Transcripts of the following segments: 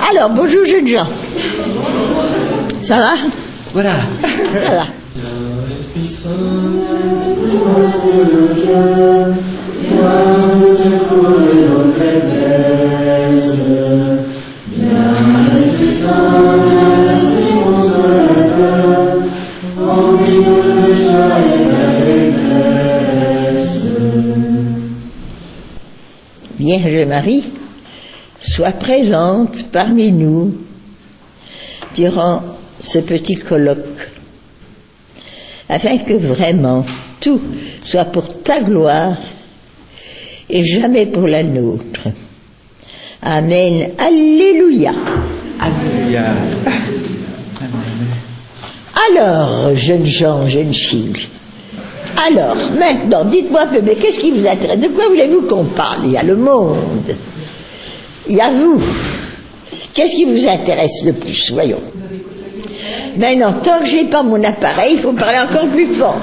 Alors, bonjour jeunes gens. Ça va? Voilà. Ça va. Vierge Marie, sois présente parmi nous durant ce petit colloque, afin que vraiment tout soit pour ta gloire et jamais pour la nôtre. Amen. Alléluia. Alléluia. Alors, jeunes gens, jeunes filles, alors, maintenant, dites-moi un peu, mais qu'est-ce qui vous intéresse? De quoi voulez-vous qu'on parle? Il y a le monde. Il y a vous. Qu'est-ce qui vous intéresse le plus? Voyons. Maintenant, tant que j'ai pas mon appareil, il faut parler encore plus fort.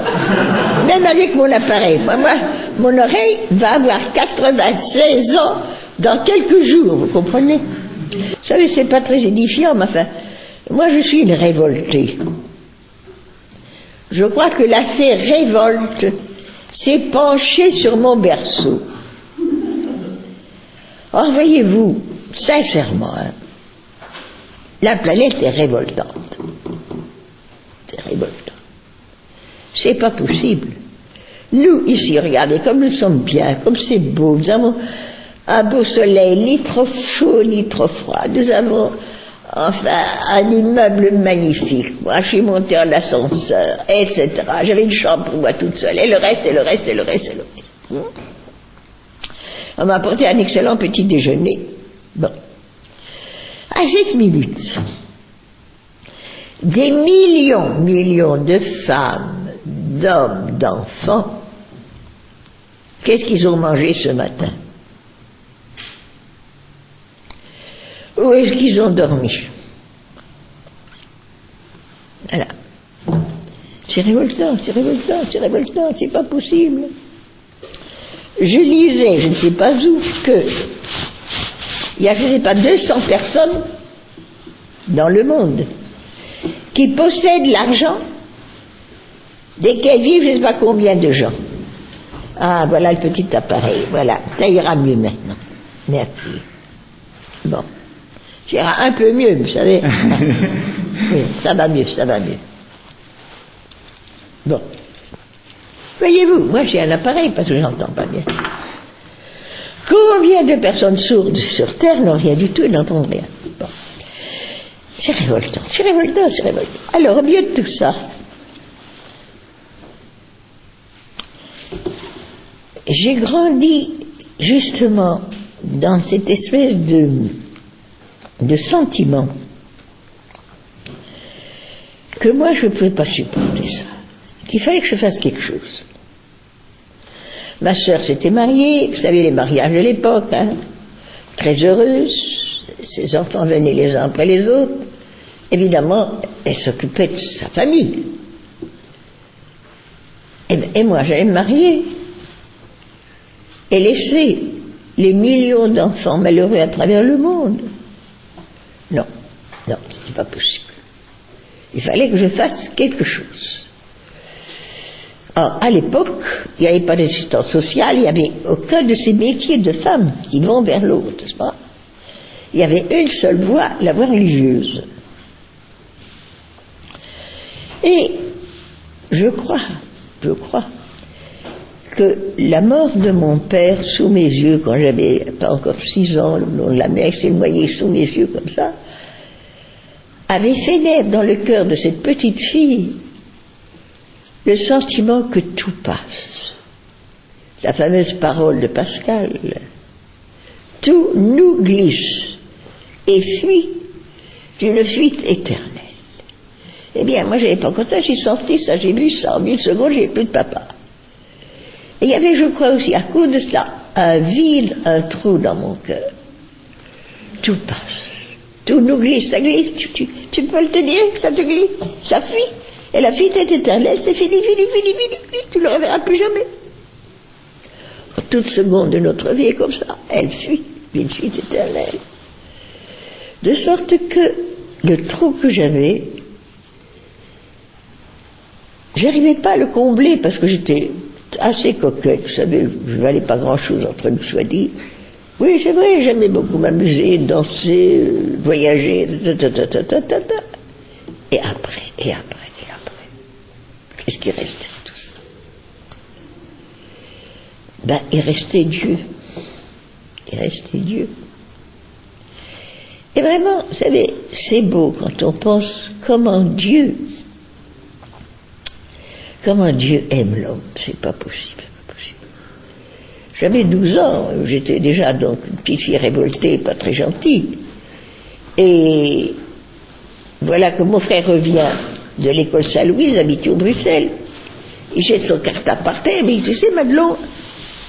Même avec mon appareil. Moi, mon oreille va avoir 96 ans dans quelques jours, vous comprenez? Vous savez, c'est pas très édifiant, mais enfin, moi je suis une révoltée. Je crois que la fée révolte s'est penchée sur mon berceau. Or, voyez-vous, sincèrement, hein, la planète est révoltante. C'est révoltant. C'est pas possible. Nous, ici, regardez, comme nous sommes bien, comme c'est beau, nous avons un beau soleil, ni trop chaud, ni trop froid. Nous avons, enfin, un immeuble magnifique. Moi, je suis montée en ascenseur, etc. J'avais une chambre pour moi toute seule, et le reste, et le reste, et le reste, et le reste. On m'a apporté un excellent petit déjeuner. Bon. À cette minute, des millions de femmes, d'hommes, d'enfants, qu'est-ce qu'ils ont mangé ce matin? Où est-ce qu'ils ont dormi? Voilà. C'est révoltant, c'est révoltant, c'est révoltant, c'est pas possible. Je lisais, je ne sais pas où, que il y a, je ne sais pas, 200 personnes dans le monde qui possèdent l'argent desquels vivent je ne sais pas combien de gens. Ah, voilà le petit appareil, voilà, ça ira mieux maintenant. Merci. Bon. Ça ira un peu mieux, vous savez. Oui, ça va mieux, ça va mieux. Bon. Voyez-vous, moi j'ai un appareil parce que j'entends pas bien. Combien de personnes sourdes sur Terre n'ont rien du tout et n'entendent rien? Bon. C'est révoltant, c'est révoltant, c'est révoltant. Alors, au milieu de tout ça, j'ai grandi justement dans cette espèce de sentiment que moi je ne pouvais pas supporter ça, qu'il fallait que je fasse quelque chose. Ma sœur s'était mariée, vous savez les mariages de l'époque, hein, très heureuse, ses enfants venaient les uns après les autres, évidemment elle s'occupait de sa famille. Et moi j'allais me marier et laisser les millions d'enfants malheureux à travers le monde. Non, c'était pas possible. Il fallait que je fasse quelque chose. Or, à l'époque, il n'y avait pas d'assistance sociale, il n'y avait aucun de ces métiers de femmes qui vont vers l'autre, n'est-ce pas? Il y avait une seule voie, la voie religieuse. Et je crois que la mort de mon père sous mes yeux, quand j'avais pas encore 6 ans, on la messe et le noyer sous mes yeux comme ça, avait fait naître dans le cœur de cette petite fille le sentiment que tout passe. La fameuse parole de Pascal. Tout nous glisse et fuit d'une fuite éternelle. Eh bien, moi, j'avais pas comme ça, j'ai senti ça, j'ai vu ça, en une seconde, j'ai plus de papa. Et il y avait, je crois aussi, à cause de cela, un vide, un trou dans mon cœur. Tout passe. Tout nous glisse, ça glisse, tu peux le tenir, ça te glisse, ça fuit. Et la fuite est éternelle, c'est fini, tu ne le reverras plus jamais. Toute seconde de notre vie est comme ça, elle fuit, une fuite éternelle. De sorte que le trou que j'avais, j'arrivais pas à le combler parce que j'étais assez coquette, vous savez, je valais pas grand-chose entre nous soit dit. Oui, c'est vrai, j'aimais beaucoup m'amuser, danser, voyager, Et après. Qu'est-ce qui restait de tout ça? Ben, il restait Dieu. Et vraiment, vous savez, c'est beau quand on pense comment Dieu aime l'homme. C'est pas possible. J'avais 12 ans, j'étais déjà donc une petite fille révoltée, pas très gentille. Et voilà que mon frère revient de l'école Saint-Louis, habité au Bruxelles. Il jette son cartable par terre, mais il dit, tu sais, Madelon,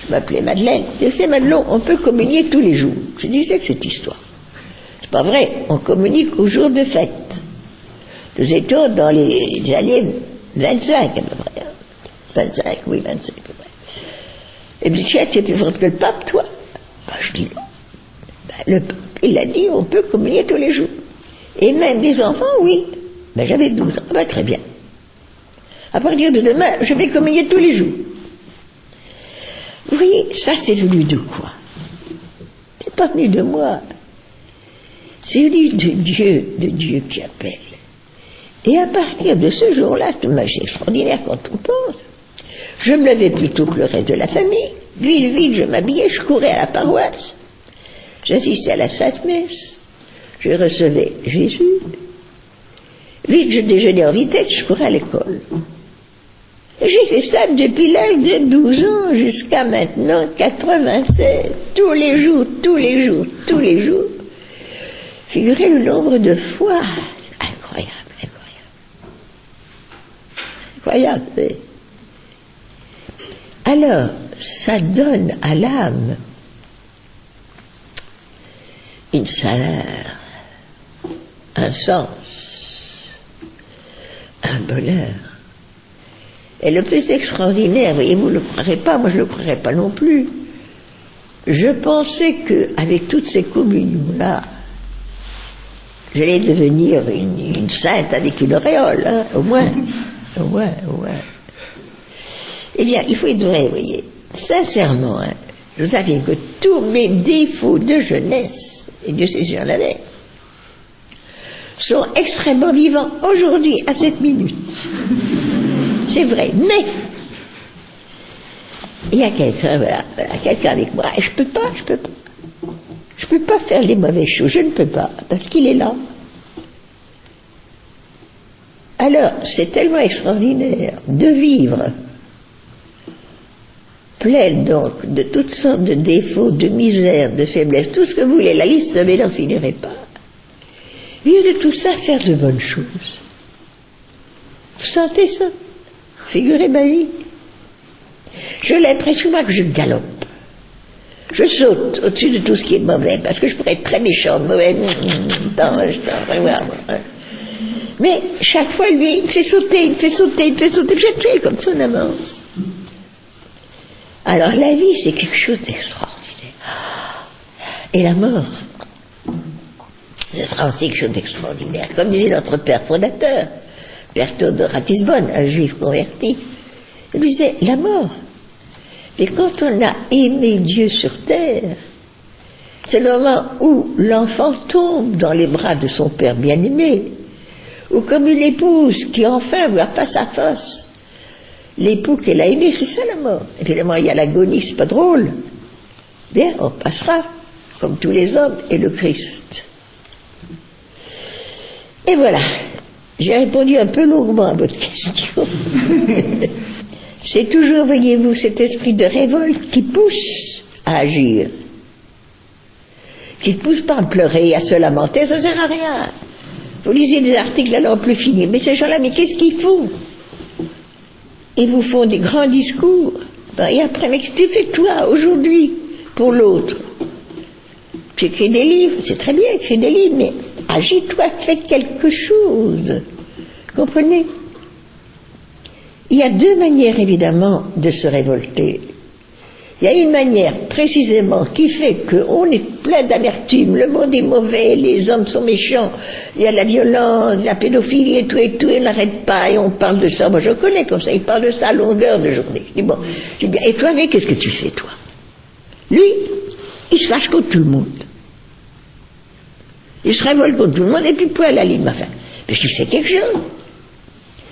je m'appelais Madeleine, tu sais, Madelon, on peut communier tous les jours. Je disais que cette histoire. C'est pas vrai, on communique aux jours de fête. Nous étions dans les années 25 à peu près. 25, oui, 25 à peu près. Et puis, tiens, tu es plus forte que le pape, toi? Ben, je dis non. Ben, le pape, il a dit, on peut communier tous les jours. Et même les enfants, oui. Ben, j'avais 12 ans. Ben, très bien. À partir de demain, je vais communier tous les jours. Vous voyez, ça, c'est venu de quoi? C'est pas venu de moi. C'est venu de Dieu qui appelle. Et à partir de ce jour-là, c'est extraordinaire quand on pense. Je me levais plus tôt que le reste de la famille. Vite, je m'habillais, je courais à la paroisse. J'assistais à la Sainte Messe. Je recevais Jésus. Vite, je déjeunais en vitesse, je courais à l'école. Et j'ai fait ça depuis l'âge de 12 ans jusqu'à maintenant 87. Tous les jours. Figurez le nombre de fois. Incroyable. Alors, ça donne à l'âme une saveur, un sens, un bonheur. Et le plus extraordinaire, voyez, vous ne le croirez pas, moi je ne le croirais pas non plus. Je pensais qu'avec toutes ces communions-là, j'allais devenir une sainte avec une auréole, hein, au moins. Eh bien, il faut être vrai, vous voyez, sincèrement, hein, je savais que tous mes défauts de jeunesse, et Dieu sait si j'en avais, sont extrêmement vivants aujourd'hui, à cette minute. C'est vrai, mais il y a quelqu'un, quelqu'un avec moi, et je peux pas faire les mauvaises choses, je ne peux pas, parce qu'il est là. Alors, c'est tellement extraordinaire de vivre pleine donc de toutes sortes de défauts, de misère, de faiblesse, tout ce que vous voulez, la liste n'en finirait pas. Mieux de tout ça, faire de bonnes choses. Vous sentez ça? Figurez ma vie. J'ai l'impression que je galope. Je saute au-dessus de tout ce qui est mauvais, parce que je pourrais être très méchant, mauvais. Mais chaque fois, lui, il me fait sauter, je sais, comme ça on avance. Alors la vie, c'est quelque chose d'extraordinaire. Et la mort, ce sera aussi quelque chose d'extraordinaire. Comme disait notre père fondateur, Berthold de Ratisbonne, un juif converti, il disait, la mort. Mais quand on a aimé Dieu sur terre, c'est le moment où l'enfant tombe dans les bras de son père bien-aimé, ou comme une épouse qui enfin voit face à face l'époux qu'elle a aimé, c'est ça la mort. Évidemment, il y a l'agonie, c'est pas drôle. Bien, on passera, comme tous les hommes, et le Christ. Et voilà, j'ai répondu un peu longuement à votre question. C'est toujours, voyez-vous, cet esprit de révolte qui pousse à agir, qui ne pousse pas à pleurer, à se lamenter, ça ne sert à rien. Vous lisez des articles à n'en plus finir, mais ces gens-là, mais qu'est-ce qu'ils font? Ils vous font des grands discours, et après, mais qu'est-ce que tu fais toi, aujourd'hui, pour l'autre? Tu écris des livres, c'est très bien, écris des livres, mais agis-toi, fais quelque chose. Comprenez? Il y a deux manières, évidemment, de se révolter. Il y a une manière précisément qui fait qu'on est plein d'amertume, le monde est mauvais, les hommes sont méchants, il y a la violence, la pédophilie et tout, et on n'arrête pas, et on parle de ça. Moi je connais comme ça, il parle de ça à longueur de journée. Je dis bon, je dis bien, et toi, mais qu'est-ce que tu fais, toi? Lui, il se fâche contre tout le monde. Il se révolte contre tout le monde, et puis point à la ligne, ma fin. Mais tu fais quelque chose.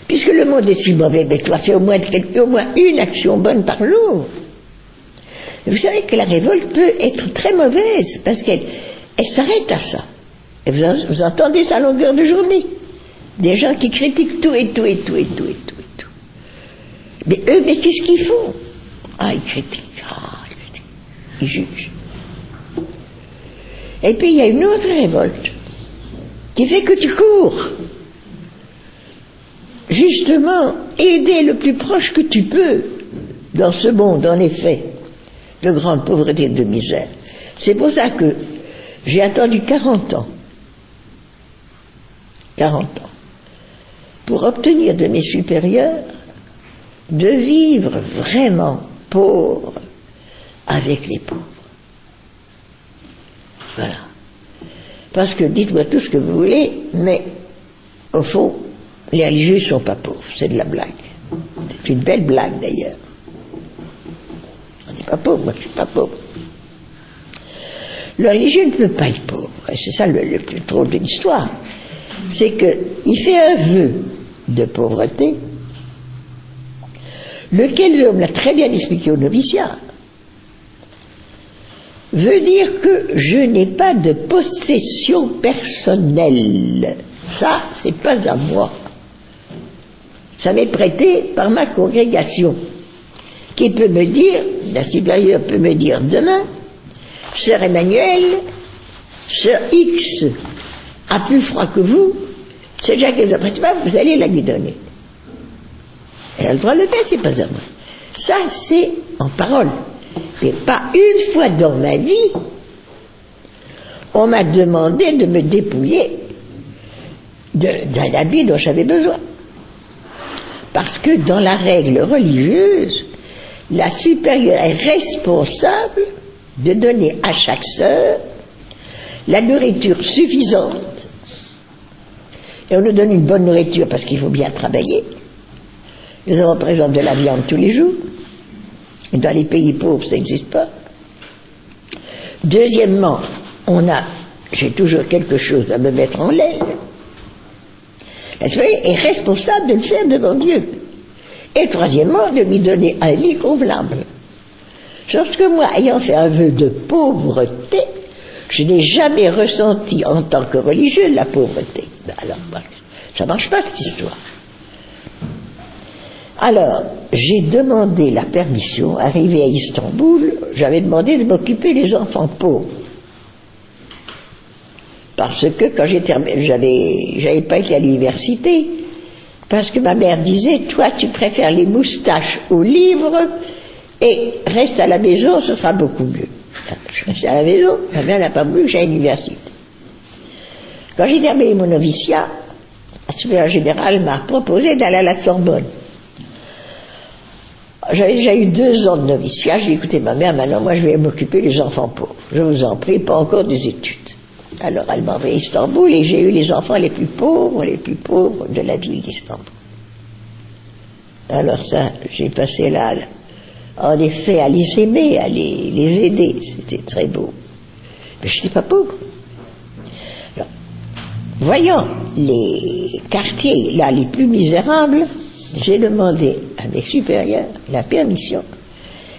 Puisque le monde est si mauvais, mais toi fais au moins une action bonne par jour. Vous savez que la révolte peut être très mauvaise, parce qu'elle s'arrête à ça. Et vous entendez ça à longueur de journée. Des gens qui critiquent tout et tout et tout et tout et tout et tout. Mais eux, mais qu'est-ce qu'ils font? Ils critiquent. Ils jugent. Et puis il y a une autre révolte, qui fait que tu cours. Justement, aider le plus proche que tu peux, dans ce monde, en effet, de grande pauvreté et de misère. C'est pour ça que j'ai attendu 40 ans, pour obtenir de mes supérieurs de vivre vraiment pauvre avec les pauvres. Voilà. Parce que dites-moi tout ce que vous voulez, mais au fond, les religieux ne sont pas pauvres, c'est de la blague. C'est une belle blague d'ailleurs. On n'est pas pauvre, moi je ne suis pas pauvre. Le religieux ne peut pas être pauvre, et c'est ça le plus drôle de l'histoire. C'est qu'il fait un vœu de pauvreté, lequel, on l'a très bien expliqué au noviciat, veut dire que je n'ai pas de possession personnelle. Ça, c'est pas à moi. Ça m'est prêté par ma congrégation, qui peut me dire, la supérieure peut me dire demain, Sœur Emmanuel, Sœur X a plus froid que vous, c'est déjà qu'elle ne prête pas, vous allez la lui donner. Elle a le droit de le faire, c'est pas à moi. Ça, c'est en parole. Mais pas une fois dans ma vie, on m'a demandé de me dépouiller d'un habit dont j'avais besoin. Parce que dans la règle religieuse, la supérieure est responsable de donner à chaque sœur la nourriture suffisante. Et on nous donne une bonne nourriture parce qu'il faut bien travailler. Nous avons par exemple de la viande tous les jours. Et dans les pays pauvres, ça n'existe pas. Deuxièmement, j'ai toujours quelque chose à me mettre en l'aile. La supérieure est responsable de le faire devant Dieu. Et troisièmement, de lui donner un lit convenable. Sauf que moi, ayant fait un vœu de pauvreté, je n'ai jamais ressenti en tant que religieux la pauvreté. Ben alors, ça ne marche pas cette histoire. Alors, j'ai demandé la permission, arrivé à Istanbul, j'avais demandé de m'occuper des enfants pauvres. Parce que quand j'avais pas été à l'université, parce que ma mère disait, toi tu préfères les moustaches aux livres, et reste à la maison, ce sera beaucoup mieux. Je restais à la maison, ma mère n'a pas voulu que j'aille à l'université. Quand j'ai terminé mon noviciat, la supérieure générale m'a proposé d'aller à la Sorbonne. J'avais déjà eu 2 ans de noviciat, j'ai dit, écoutez ma mère, maintenant moi je vais m'occuper des enfants pauvres. Je vous en prie, pas encore des études. Alors elle m'a envoyé à Istanbul et j'ai eu les enfants les plus pauvres de la ville d'Istanbul. Alors ça, j'ai passé là, en effet, à les aimer, à les aider, c'était très beau. Mais je n'étais pas pauvre. Alors, voyant les quartiers là les plus misérables, j'ai demandé à mes supérieurs la permission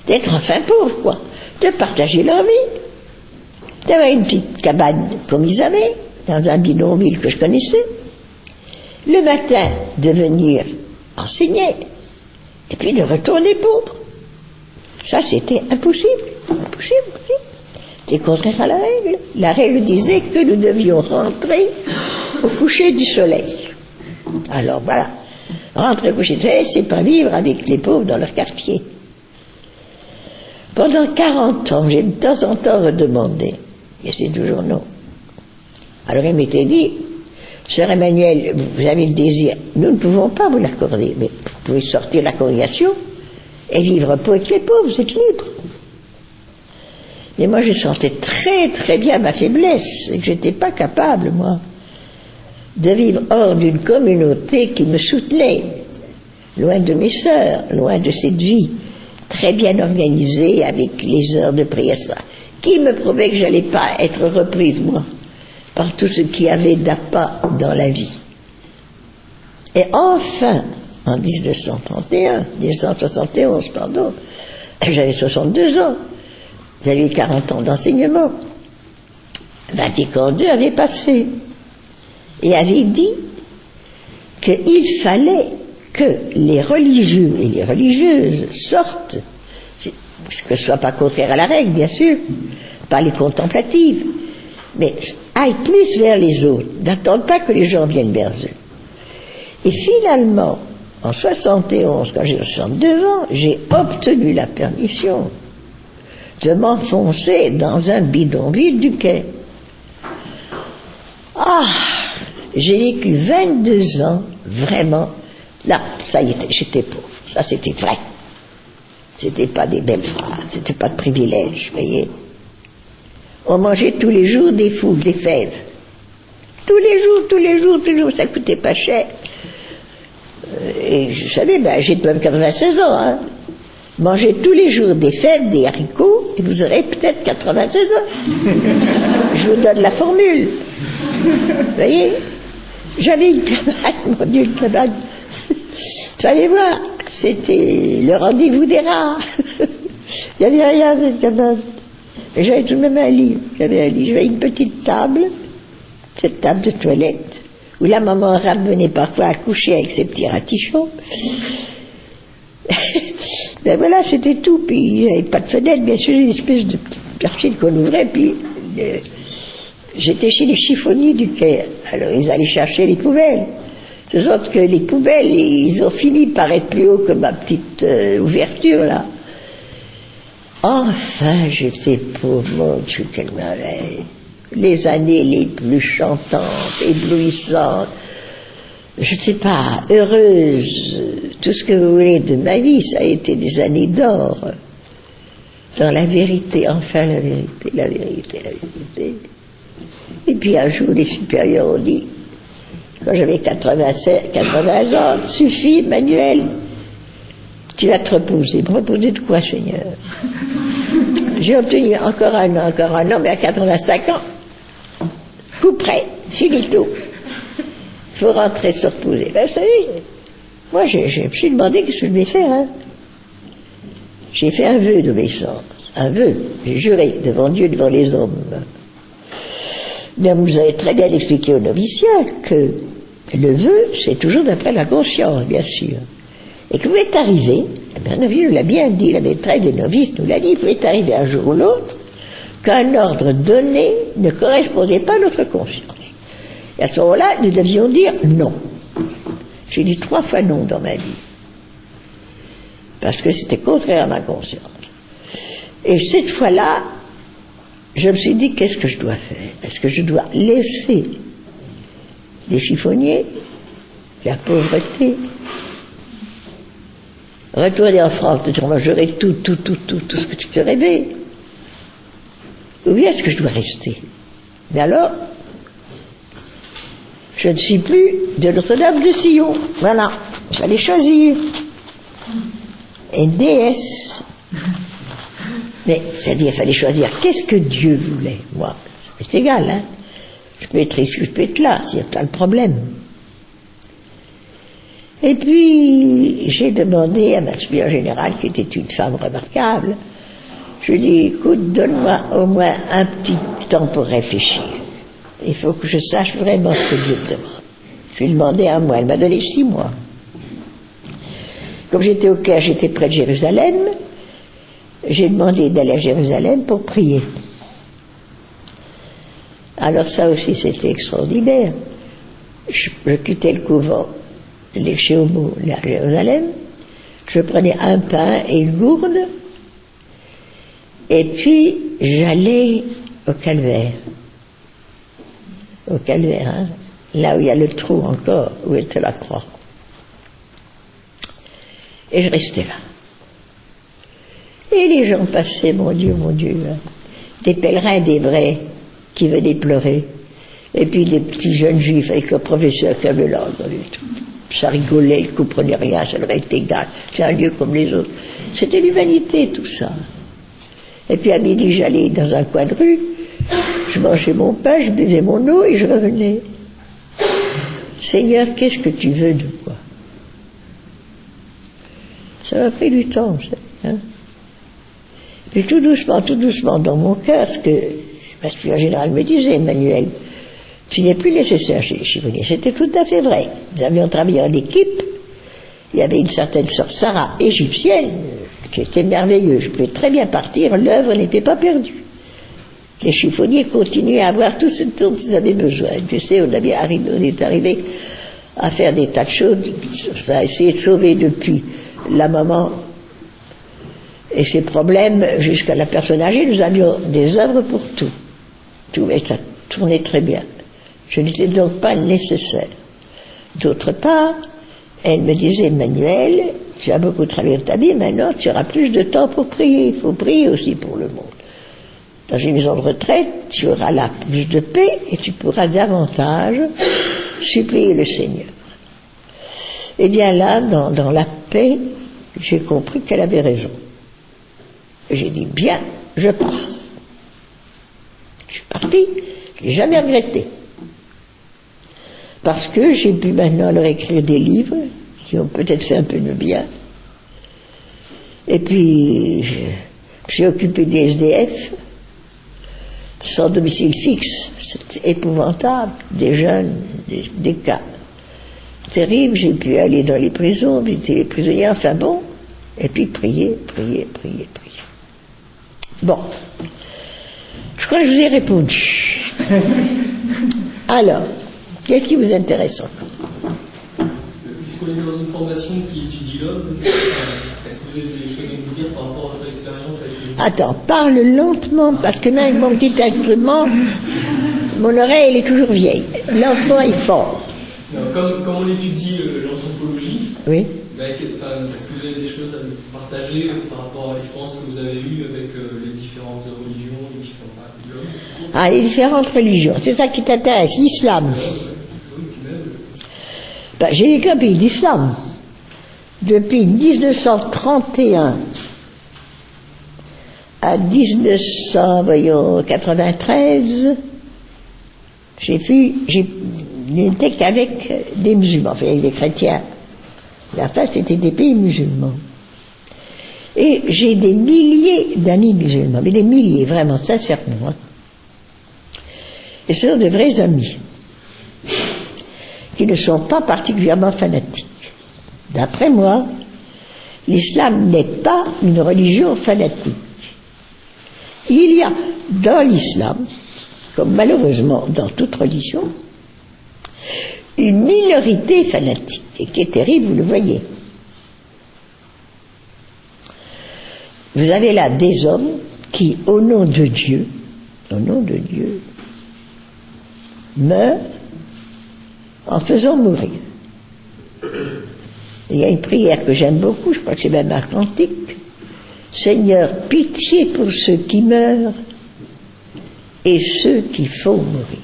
d'être enfin pauvre, quoi, de partager leur vie, d'avoir une petite cabane comme ils avaient, dans un bidonville que je connaissais, le matin de venir enseigner, et puis de retourner pauvre. Ça, c'était impossible. C'est contraire à la règle. La règle disait que nous devions rentrer au coucher du soleil. Alors voilà, rentrer au coucher du soleil, c'est pas vivre avec les pauvres dans leur quartier. Pendant 40 ans, j'ai de temps en temps redemandé, et c'est toujours non. Alors il m'était dit, Sœur Emmanuel, vous avez le désir, nous ne pouvons pas vous l'accorder, mais vous pouvez sortir de la congrégation et vivre un peu avec les pauvres, vous êtes libre. Mais moi, je sentais très très bien ma faiblesse, et que j'étais pas capable, moi, de vivre hors d'une communauté qui me soutenait, loin de mes sœurs, loin de cette vie très bien organisée avec les heures de prière, ça, qui me prouvait que j'allais pas être reprise, moi, par tout ce qui avait d'appât dans la vie. Et enfin, en 1971, pardon, j'avais 62 ans, j'avais 40 ans d'enseignement, Vatican II avait passé et avait dit qu'il fallait que les religieux et les religieuses sortent, que ce soit pas contraire à la règle, bien sûr, par les contemplatives, mais aillent plus vers les autres, n'attendent pas que les gens viennent vers eux. Et finalement, en 71, quand j'ai 62 ans, j'ai obtenu la permission de m'enfoncer dans un bidonville du Caire. Ah, j'ai vécu 22 ans, vraiment. Là, ça y était, j'étais pauvre. Ça, c'était vrai. C'était pas des belles phrases, c'était pas de privilèges, vous voyez. On mangeait tous les jours des fougues, des fèves. Tous les jours, ça coûtait pas cher. Et vous savez, j'ai même 96 ans, hein. Mangez tous les jours des fèves, des haricots, et vous aurez peut-être 96 ans. Je vous donne la formule. Vous voyez? J'avais une cabane, mon Dieu, une cabane. Fallait voir, c'était le rendez-vous des rats. Il n'y avait rien dans cette cabane. Et j'avais tout de même un lit. J'avais une petite table, cette table de toilette, où la maman arabe venait parfois à coucher avec ses petits ratichons. Ben voilà, c'était tout. Puis il n'y avait pas de fenêtre, bien sûr, une espèce de petite perchine qu'on ouvrait. Puis j'étais chez les chiffonniers du Caire. Alors ils allaient chercher les poubelles. De sorte que les poubelles, ils ont fini par être plus haut que ma petite ouverture là. Enfin, j'étais pauvre, mon Dieu, quelle merveille. Les années les plus chantantes, éblouissantes, je ne sais pas, heureuses, tout ce que vous voulez de ma vie, ça a été des années d'or. Dans la vérité, enfin la vérité. Et puis un jour, les supérieurs ont dit, quand j'avais 80 ans, suffit, Manuel, tu vas te reposer. Me reposer de quoi, Seigneur? J'ai obtenu encore un an, mais à 85 ans, coup près, finito. Il faut rentrer se reposer. Ben, vous savez, moi, je me suis demandé qu'est-ce que je devais faire. Hein. J'ai fait un vœu d'obéissance. Un vœu. J'ai juré devant Dieu, devant les hommes. Mais vous avez très bien expliqué au noviciat que le vœu, c'est toujours d'après la conscience, bien sûr. Et que vous êtes arrivé, le novice nous l'a bien dit, la maîtresse des novices nous l'a dit, vous êtes arrivé un jour ou l'autre, qu'un ordre donné ne correspondait pas à notre conscience. Et à ce moment-là, nous devions dire non. J'ai dit 3 fois non dans ma vie. Parce que c'était contraire à ma conscience. Et cette fois-là, je me suis dit, qu'est-ce que je dois faire? Est-ce que je dois laisser les chiffonniers, la pauvreté, retourner en France, dire, j'aurai tout ce que tu peux rêver? Ou bien est-ce que je dois rester? Mais alors, je ne suis plus de Notre-Dame de Sion. Voilà, il fallait choisir. Une déesse. Mais, c'est-à-dire, il fallait choisir qu'est-ce que Dieu voulait. Moi, c'est égal, hein. Je peux être ici, je peux être là, il y a plein de problèmes. Et puis, j'ai demandé à ma supérieure générale, qui était une femme remarquable, je lui ai dit, écoute, donne-moi au moins un petit temps pour réfléchir. Il faut que je sache vraiment ce que Dieu me demande. Je lui ai demandé 1 mois, elle m'a donné 6 mois. Comme j'étais au Caire, j'étais près de Jérusalem, j'ai demandé d'aller à Jérusalem pour prier. Alors ça aussi, c'était extraordinaire. Je quittais le couvent, les Chéomaux, là, à Jérusalem, je prenais un pain et une gourde, et puis j'allais au calvaire. Au calvaire, hein, là où il y a le trou encore, où était la croix. Et je restais là. Et les gens passaient, mon Dieu, des pèlerins d'Hébreux qui venaient pleurer, et puis des petits jeunes juifs avec le professeur qui avait là, ça rigolait, ils ne comprenaient rien, ça leur était égal, c'est un lieu comme les autres. C'était l'humanité, tout ça. Et puis à midi, j'allais dans un coin de rue, je mangeais mon pain, je buvais mon eau et je revenais. Seigneur, qu'est-ce que tu veux de moi? Ça m'a pris du temps, ça. Hein? Puis tout doucement dans mon cœur, parce que le général me disait, Emmanuel, tu n'es plus nécessaire chez les chiffonniers. C'était tout à fait vrai. Nous avions travaillé en équipe. Il y avait une certaine sœur Sarah, égyptienne, qui était merveilleuse. Je pouvais très bien partir, l'œuvre n'était pas perdue. Les chiffonniers continuaient à avoir tout ce dont ils avaient besoin. Tu sais, on est arrivé à faire des tas de choses, à essayer de sauver depuis la maman et ses problèmes jusqu'à la personne âgée. Nous avions des œuvres pour tout. Et ça tournait très bien. Je n'étais donc pas nécessaire. D'autre part, elle me disait, Emmanuel, tu as beaucoup travaillé dans ta vie, maintenant tu auras plus de temps pour prier. Il faut prier aussi pour le monde. Dans une maison de retraite, tu auras là plus de paix et tu pourras davantage supplier le Seigneur. Et bien là, dans la paix, j'ai compris qu'elle avait raison. Et j'ai dit, bien, je pars. Je suis parti, je n'ai jamais regretté. Parce que j'ai pu maintenant leur écrire des livres qui ont peut-être fait un peu de bien. Et puis, j'ai occupé des SDF, sans domicile fixe, c'est épouvantable, des jeunes, des cas terribles. J'ai pu aller dans les prisons, visiter les prisonniers, enfin bon, et puis prier. Bon, je crois que je vous ai répondu. Alors, qu'est-ce qui vous intéresse encore? Puisqu'on est dans une formation qui étudie l'homme, est-ce que vous avez des choses à nous dire par rapport à votre expérience avec les... Attends, parle lentement, parce que même mon petit instrument, mon oreille, elle est toujours vieille. Lentement et fort. Non, comme on étudie l'anthropologie, oui. Est-ce que vous avez des choses à nous partager par rapport à l'expérience que vous avez eue avec les différentes religions, les différentes religions? Ah, les différentes religions, c'est ça qui t'intéresse, l'islam. J'ai vécu un pays d'islam. Depuis 1931 à 1993, j'ai n'étais qu'avec des musulmans, enfin avec des chrétiens. La fin, c'était des pays musulmans. Et j'ai des milliers d'amis musulmans, mais des milliers, vraiment, sincèrement. Hein. Et ce sont de vrais amis, qui ne sont pas particulièrement fanatiques. D'après moi, l'islam n'est pas une religion fanatique. Il y a dans l'islam, comme malheureusement dans toute religion, une minorité fanatique, et qui est terrible, vous le voyez. Vous avez là des hommes qui, au nom de Dieu, meurent en faisant mourir. Il y a une prière que j'aime beaucoup, je crois que c'est même un cantique. Seigneur, pitié pour ceux qui meurent et ceux qui font mourir.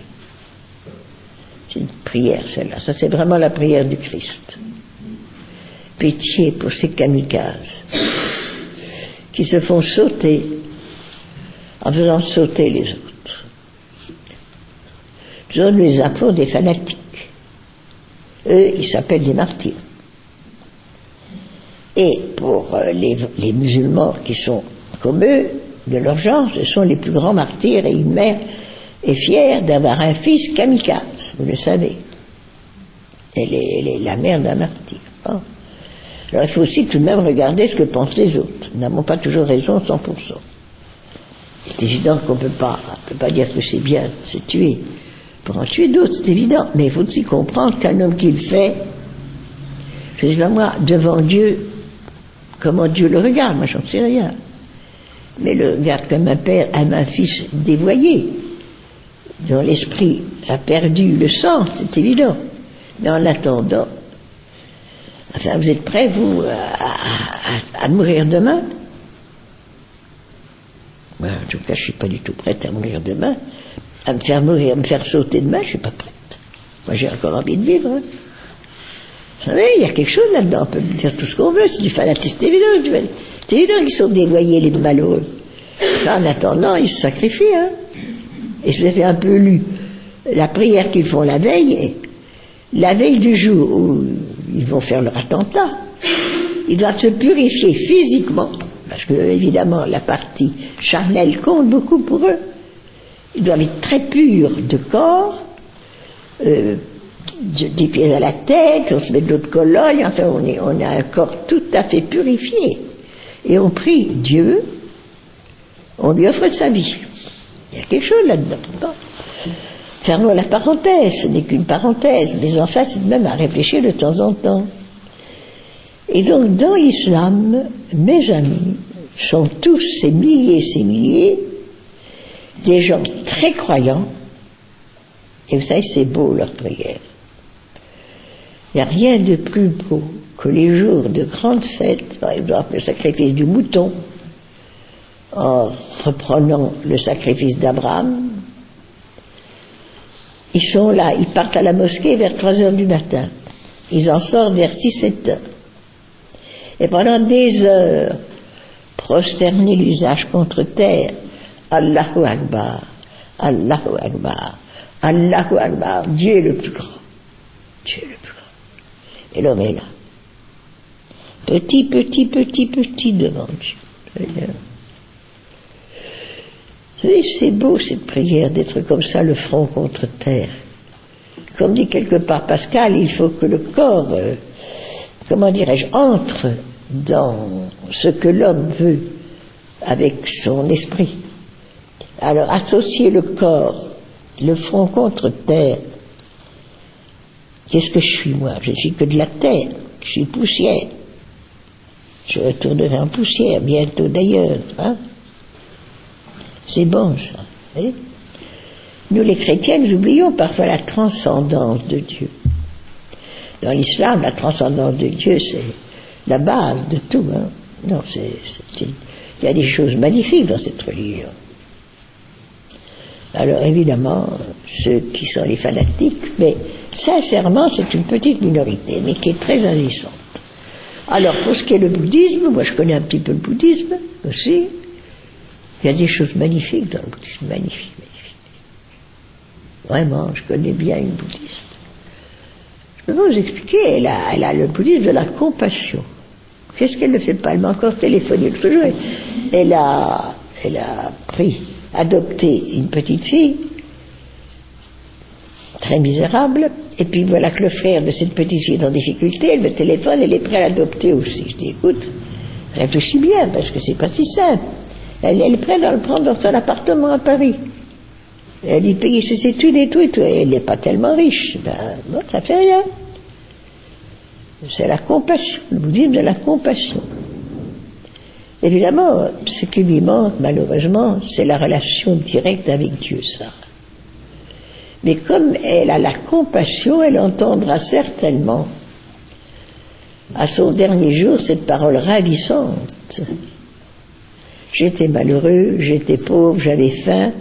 C'est une prière, celle-là. Ça, c'est vraiment la prière du Christ. Pitié pour ces kamikazes qui se font sauter en faisant sauter les autres. Nous les appelons des fanatiques. Eux, ils s'appellent des martyrs. Et pour les musulmans qui sont comme eux, de leur genre, ce sont les plus grands martyrs, et une mère est fière d'avoir un fils kamikaze, vous le savez. Elle est la mère d'un martyr. Hein. Alors il faut aussi tout de même regarder ce que pensent les autres. Nous n'avons pas toujours raison 100%. C'est évident qu'on ne peut pas dire que c'est bien de se tuer pour en tuer d'autres, c'est évident. Mais il faut aussi comprendre qu'un homme qui le fait, je ne sais pas moi, devant Dieu, comment Dieu le regarde, moi j'en sais rien. Mais le regarde comme un père aime un fils dévoyé, dont l'esprit a perdu le sens, c'est évident. Mais en attendant, enfin, vous êtes prêts, vous, à mourir demain? Moi, en tout cas, je suis pas du tout prête à mourir demain. À me faire mourir, à me faire sauter demain, je suis pas prête. Moi, j'ai encore envie de vivre. Hein. Vous savez, il y a quelque chose là-dedans. On peut me dire tout ce qu'on veut, c'est du fanatisme. C'est évident, c'est évident qu'ils sont déloyés, les malheureux. Enfin, en attendant, ils se sacrifient. Hein. Et je vous avais un peu lu la prière qu'ils font la veille du jour où ils vont faire leur attentat. Ils doivent se purifier physiquement, parce que, évidemment, la partie charnelle compte beaucoup pour eux. Ils doivent être très purs de corps, des pieds à la tête, on se met de l'eau de Cologne, enfin, on a un corps tout à fait purifié. Et on prie Dieu, on lui offre sa vie. Il y a quelque chose là-dedans. Fermons la parenthèse, ce n'est qu'une parenthèse, mais enfin, c'est même à réfléchir de temps en temps. Et donc, dans l'islam, mes amis sont tous ces milliers, des gens très croyants, et vous savez, c'est beau leur prière. Il n'y a rien de plus beau que les jours de grandes fêtes, par exemple le sacrifice du mouton, en reprenant le sacrifice d'Abraham. Ils sont là, ils partent à la mosquée vers 3h du matin. Ils en sortent vers 6-7 heures. Et pendant des heures, prosterner l'usage contre terre, Allahu Akbar, Allahu Akbar, Allahu Akbar, Dieu est le plus grand. Dieu est le plus grand. Et l'homme est là. Petit devant Dieu. Vous savez, c'est beau cette prière d'être comme ça, le front contre terre. Comme dit quelque part Pascal, il faut que le corps, comment dirais-je, entre dans ce que l'homme veut avec son esprit. Alors associer le corps, le front contre terre. Qu'est-ce que je suis moi? Je suis que de la terre, je suis poussière. Je retournerai en poussière bientôt d'ailleurs. Hein? C'est bon ça. Hein? Nous les chrétiens, nous oublions parfois la transcendance de Dieu. Dans l'islam, la transcendance de Dieu, c'est la base de tout. Hein? Non, il y a des choses magnifiques dans cette religion. Alors évidemment, ceux qui sont les fanatiques, mais sincèrement, c'est une petite minorité, mais qui est très agissante. Alors pour ce qui est le bouddhisme, moi je connais un petit peu le bouddhisme aussi, il y a des choses magnifiques dans le bouddhisme, magnifiques. Vraiment, je connais bien une bouddhiste. Je peux vous expliquer, elle a le bouddhisme de la compassion. Qu'est-ce qu'elle ne fait pas? Elle m'a encore téléphoné l'autre jour. Elle a adopté une petite fille, très misérable, et puis voilà que le frère de cette petite fille est en difficulté, elle me téléphone, elle est prête à l'adopter aussi. Je dis, écoute, réfléchis bien, parce que c'est pas si simple. Elle est prête à le prendre dans son appartement à Paris. Elle y paye ses études et tout, et elle n'est pas tellement riche. Ben, bon, ça fait rien. C'est la compassion, le bouddhisme de la compassion. Évidemment, ce qui lui manque, malheureusement, c'est la relation directe avec Dieu, ça. Mais comme elle a la compassion, elle entendra certainement, à son dernier jour, cette parole ravissante. J'étais malheureux, j'étais pauvre, j'avais faim,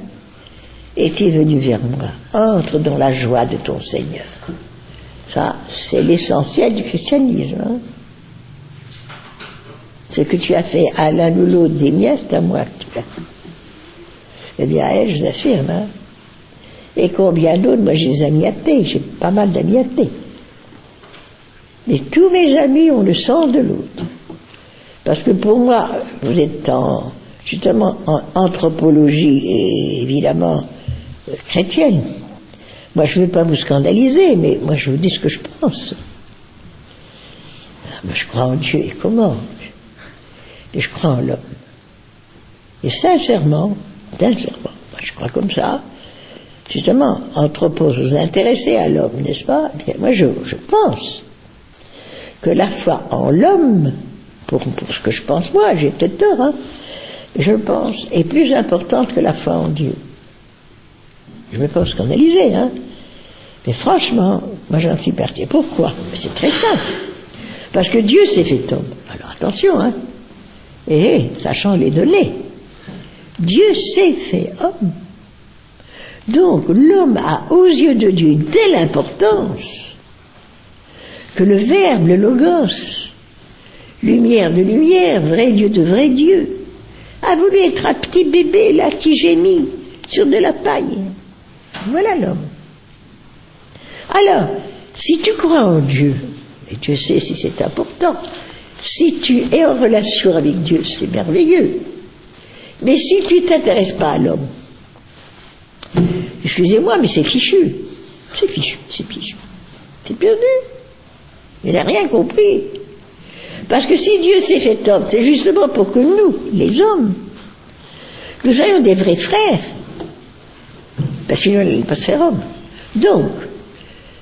et tu es venu vers moi. Entre dans la joie de ton Seigneur. Ça, c'est l'essentiel du christianisme. Hein. Ce que tu as fait à l'un ou l'autre des miens, c'est à moi que tu l'as fait. Eh bien, à elle, je l'affirme. Hein. Et combien d'autres, moi j'ai des amis athées, j'ai pas mal d'amis athées. Mais tous mes amis ont le sang de l'autre. Parce que pour moi, vous êtes justement en anthropologie et évidemment chrétienne. Moi je ne veux pas vous scandaliser, mais moi je vous dis ce que je pense. Moi je crois en Dieu et comment? Et je crois en l'homme. Et sincèrement, moi je crois comme ça, justement, anthropos, vous intéressez à l'homme, n'est-ce pas? Bien, moi je pense que la foi en l'homme, pour ce que je pense moi, j'ai peut-être tort, hein, je pense, est plus importante que la foi en Dieu. Je ne vais pas vous scandaliser, hein. Mais franchement, moi j'en suis parti. Pourquoi? C'est très simple. Parce que Dieu s'est fait homme. Alors attention, hein. Et ça change les données. Dieu s'est fait homme. Donc l'homme a aux yeux de Dieu une telle importance que le Verbe, le Logos, lumière de lumière, vrai Dieu de vrai Dieu, a voulu être un petit bébé là qui gémit sur de la paille. Voilà l'homme. Alors, si tu crois en Dieu, et Dieu sait si c'est important, si tu es en relation avec Dieu, c'est merveilleux. Mais si tu ne t'intéresses pas à l'homme, excusez-moi, mais c'est fichu. C'est fichu, c'est fichu. C'est perdu. Il n'a rien compris. Parce que si Dieu s'est fait homme, c'est justement pour que nous, les hommes, nous soyons des vrais frères. Parce que sinon, il n'allait pas se faire homme. Donc,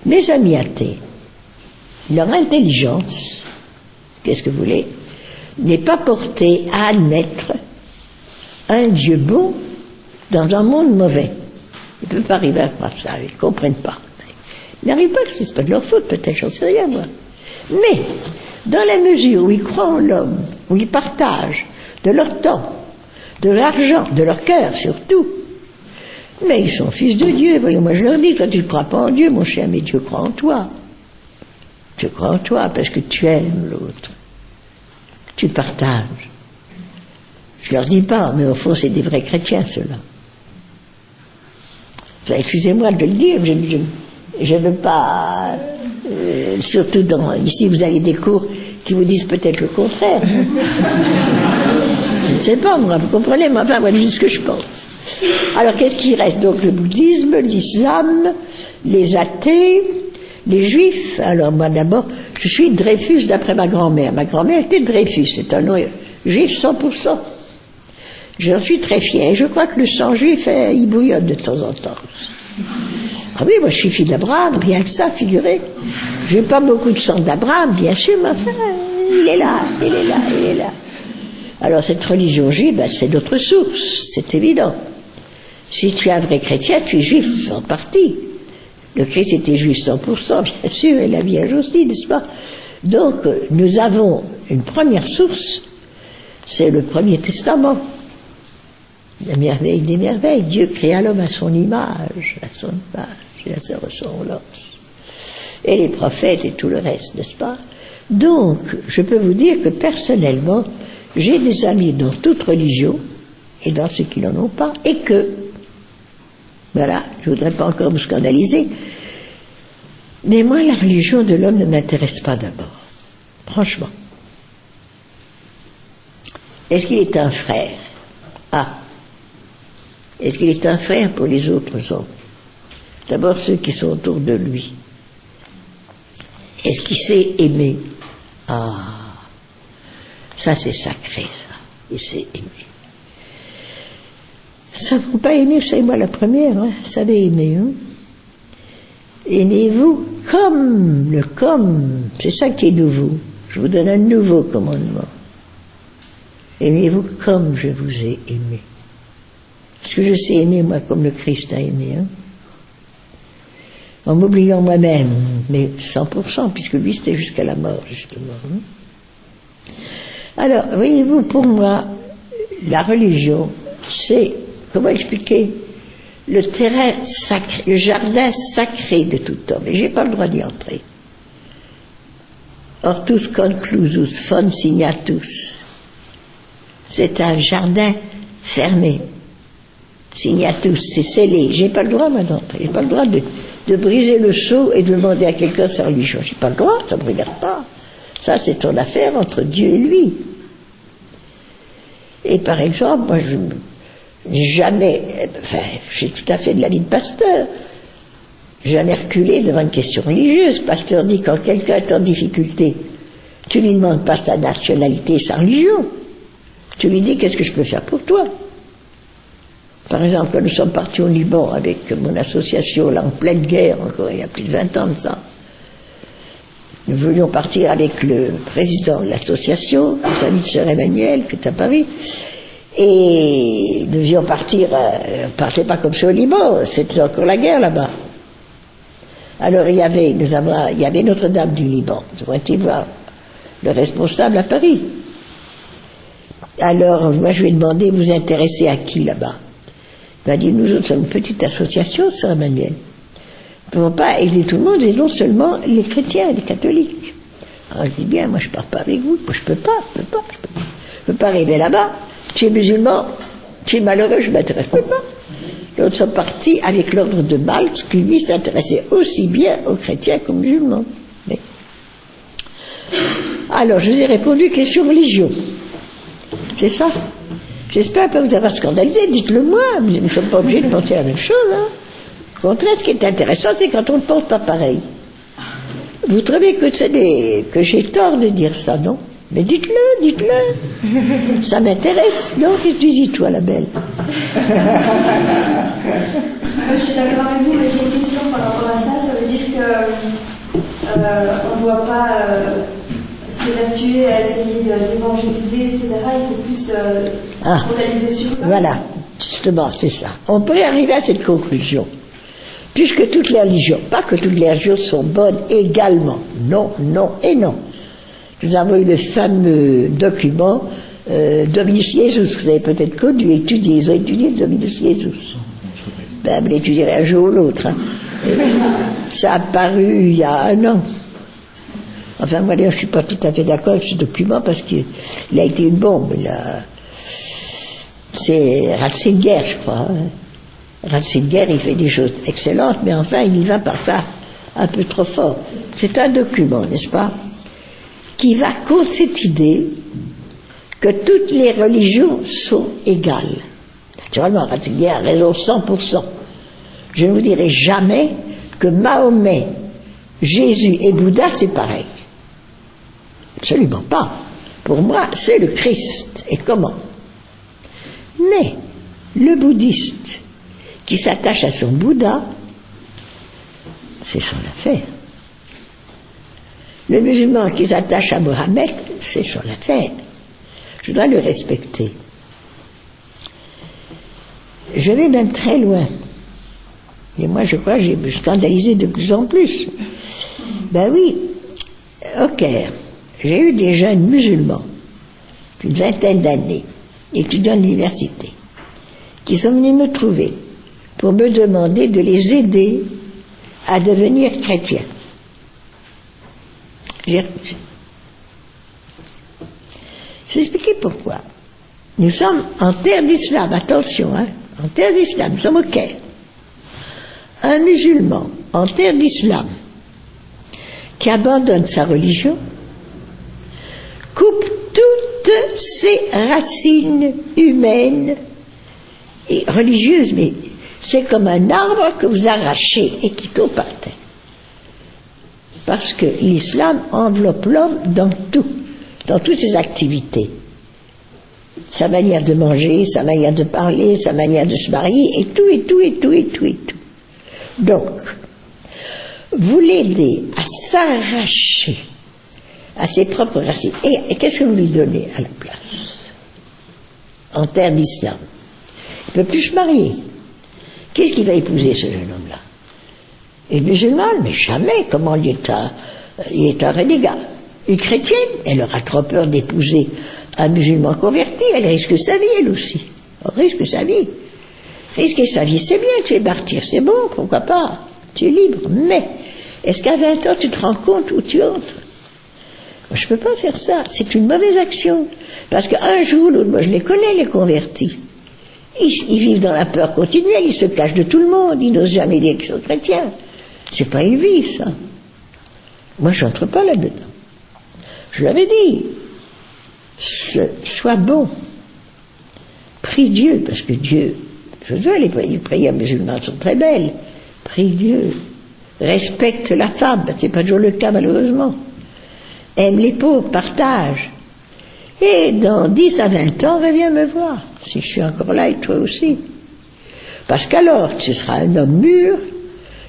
mes amis athées, leur intelligence, qu'est-ce que vous voulez, n'est pas portée à admettre un Dieu bon dans un monde mauvais. Ils ne peuvent pas arriver à croire ça, ils ne comprennent pas. Ils n'arrivent pas, ce n'est pas de leur faute, peut-être, j'en sais rien, moi. Mais, dans la mesure où ils croient en l'homme, où ils partagent de leur temps, de l'argent, de leur cœur surtout, mais ils sont fils de Dieu. Voyons, moi je leur dis, toi tu ne crois pas en Dieu, mon cher, mais Dieu croit en toi. Dieu croit en toi parce que tu aimes l'autre. Tu partages. Je leur dis pas, mais au fond c'est des vrais chrétiens ceux-là. Enfin, excusez-moi de le dire, je ne veux pas... surtout ici vous avez des cours qui vous disent peut-être le contraire. Je ne sais pas, moi, vous comprenez, mais enfin, voilà ce que je pense. Alors, qu'est-ce qui reste? Donc, le bouddhisme, l'islam, les athées, les juifs. Alors, moi, d'abord, je suis Dreyfus d'après ma grand-mère. Ma grand-mère était Dreyfus, c'est un nom juif 100%. J'en suis très fier. Je crois que le sang juif, il bouillonne de temps en temps. Ah oui, moi, je suis fille d'Abraham, rien que ça, figurez. J'ai pas beaucoup de sang d'Abraham, bien sûr, mais enfin, il est là, il est là, il est là. Alors, cette religion juive, ben, c'est notre source, c'est évident. Si tu es un vrai chrétien, tu es juif en partie. Le Christ était juif 100%, bien sûr, et la Vierge aussi, n'est-ce pas? Donc, nous avons une première source, c'est le Premier Testament. La merveille des merveilles. Dieu créa l'homme à son image, et à sa ressemblance. Et les prophètes et tout le reste, n'est-ce pas? Donc, je peux vous dire que personnellement, j'ai des amis dans toute religion, et dans ceux qui n'en ont pas, et que, voilà, je ne voudrais pas encore me scandaliser, mais moi, la religion de l'homme ne m'intéresse pas d'abord, franchement. Est-ce qu'il est un frère? Ah, est-ce qu'il est un frère pour les autres hommes? D'abord ceux qui sont autour de lui. Est-ce qu'il sait aimer? Ah, ça c'est sacré, ça. Il sait aimer. Ça ne faut pas aimer, c'est moi la première, hein. Vous savez aimer, hein. Aimez-vous comme, c'est ça qui est nouveau. Je vous donne un nouveau commandement. Aimez-vous comme je vous ai aimé. Parce que je sais aimer, moi, comme le Christ a aimé, hein. En m'oubliant moi-même, mais 100%, puisque lui, c'était jusqu'à la mort, justement. Hein. Alors, voyez-vous, pour moi, la religion, c'est, comment expliquer, le terrain sacré, le jardin sacré de tout homme, et j'ai pas le droit d'y entrer. Hortus conclusus fons signatus. C'est un jardin fermé. Signatus, c'est scellé. J'ai pas le droit, moi, d'entrer. J'ai pas le droit de briser le sceau et de demander à quelqu'un sa religion. J'ai pas le droit, ça me regarde pas. Ça, c'est ton affaire entre Dieu et lui. Et par exemple, moi, j'ai tout à fait de la vie de pasteur. Jamais reculé devant une question religieuse. Pasteur dit, quand quelqu'un est en difficulté, tu lui demandes pas sa nationalité et sa religion. Tu lui dis, qu'est-ce que je peux faire pour toi? Par exemple, quand nous sommes partis au Liban avec mon association, là, en pleine guerre, encore il y a plus de 20 ans de ça, nous voulions partir avec le président de l'association, le ami de Sœur Emmanuel, qui est à Paris, et nous devions partir, on ne partait pas comme ça au Liban, c'était encore la guerre là-bas. Alors il y avait Notre-Dame du Liban, nous avons été voir le responsable à Paris. Alors, moi, je lui ai demandé, vous intéressez à qui là-bas? Il m'a dit, nous autres sommes une petite association, sœur Emmanuel. Nous ne pouvons pas aider tout le monde, et non seulement les chrétiens, les catholiques. Alors, je dis bien, moi, je ne pars pas avec vous. Moi, je peux pas. Je peux pas arriver là-bas. Tu es musulman, tu es malheureux, je ne m'intéresse pas. L'autre sont partis avec l'ordre de Malte, qui lui s'intéressait aussi bien aux chrétiens qu'aux musulmans. Mais... Alors, je vous ai répondu question religion. C'est ça. J'espère pas vous avoir scandalisé, dites-le moi, nous ne sommes pas obligés de penser la même chose. Hein. Au contraire, ce qui est intéressant, c'est quand on ne pense pas pareil. Vous trouvez que j'ai tort de dire ça, non? Mais dites-le. Ça m'intéresse. Non, qu'est-ce que tu dis, toi, la belle? Je suis d'accord avec vous, mais j'ai une question par rapport à ça. Ça veut dire qu'on ne doit pas s'évertuer à essayer d'évangéliser, etc. Il faut plus focaliser sur eux. Voilà, justement, c'est ça. On peut arriver à cette conclusion. Puisque toutes les religions, pas que toutes les religions sont bonnes également. Non, non et non. Nous avons eu le fameux document Dominus Jesus, vous avez peut-être connu, ils ont étudié Dominus Jesus. Ben, vous l'étudierez un jour ou l'autre. Hein. Ça a paru il y a 1 an. Enfin, moi, d'ailleurs, je ne suis pas tout à fait d'accord avec ce document parce qu'il a été une bombe. C'est Ratzinger, je crois. Hein. Ratzinger, il fait des choses excellentes, mais enfin, il y va parfois un peu trop fort. C'est un document, n'est-ce pas, qui va contre cette idée que toutes les religions sont égales. Naturellement, Ratzinger a raison 100%. Je ne vous dirai jamais que Mahomet, Jésus et Bouddha, c'est pareil. Absolument pas. Pour moi, c'est le Christ. Et comment? Mais le bouddhiste qui s'attache à son Bouddha, c'est son affaire. Le musulman qui s'attache à Mohammed, c'est son affaire. Je dois le respecter. Je vais même très loin. Et moi, je crois que j'ai scandalisé de plus en plus. Ben oui, au Caire, j'ai eu des jeunes musulmans, une 20aine d'années, étudiants de l'université, qui sont venus me trouver pour me demander de les aider à devenir chrétiens. J'ai refusé. Je vais expliquer pourquoi. Nous sommes en terre d'islam, attention, hein, en terre d'islam, nous sommes au Caire. Un musulman en terre d'islam qui abandonne sa religion coupe toutes ses racines humaines et religieuses, mais c'est comme un arbre que vous arrachez et qui tombe par terre. Parce que l'islam enveloppe l'homme dans tout, dans toutes ses activités. Sa manière de manger, sa manière de parler, sa manière de se marier, et tout, et tout, et tout, et tout, et tout. Donc, vous l'aidez à s'arracher à ses propres racines. Et qu'est-ce que vous lui donnez à la place? En terre d'islam. Il ne peut plus se marier. Qu'est-ce qu'il va épouser, ce jeune homme-là? Une musulmane? Mais jamais. Comment il est un renégat. Une chrétienne? Elle aura trop peur d'épouser un musulman converti. Elle risque sa vie, elle aussi. Elle risque sa vie. Risquer sa vie, c'est bien. Tu es martyr, c'est bon, pourquoi pas? Tu es libre. Mais, est-ce qu'à 20 ans, tu te rends compte où tu entres? Moi, je ne peux pas faire ça. C'est une mauvaise action. Parce qu'un jour, moi, je les connais, les convertis. Ils vivent dans la peur continuelle, ils se cachent de tout le monde, ils n'osent jamais dire qu'ils sont chrétiens. C'est pas une vie, ça. Moi, je n'entre pas là-dedans. Je l'avais dit. Sois bon. Prie Dieu, parce que Dieu, je veux, les prières musulmanes sont très belles. Prie Dieu. Respecte la femme, c'est pas toujours le cas, malheureusement. Aime les pauvres, partage. Et dans 10 à 20 ans, reviens me voir, si je suis encore là et toi aussi. Parce qu'alors, tu seras un homme mûr,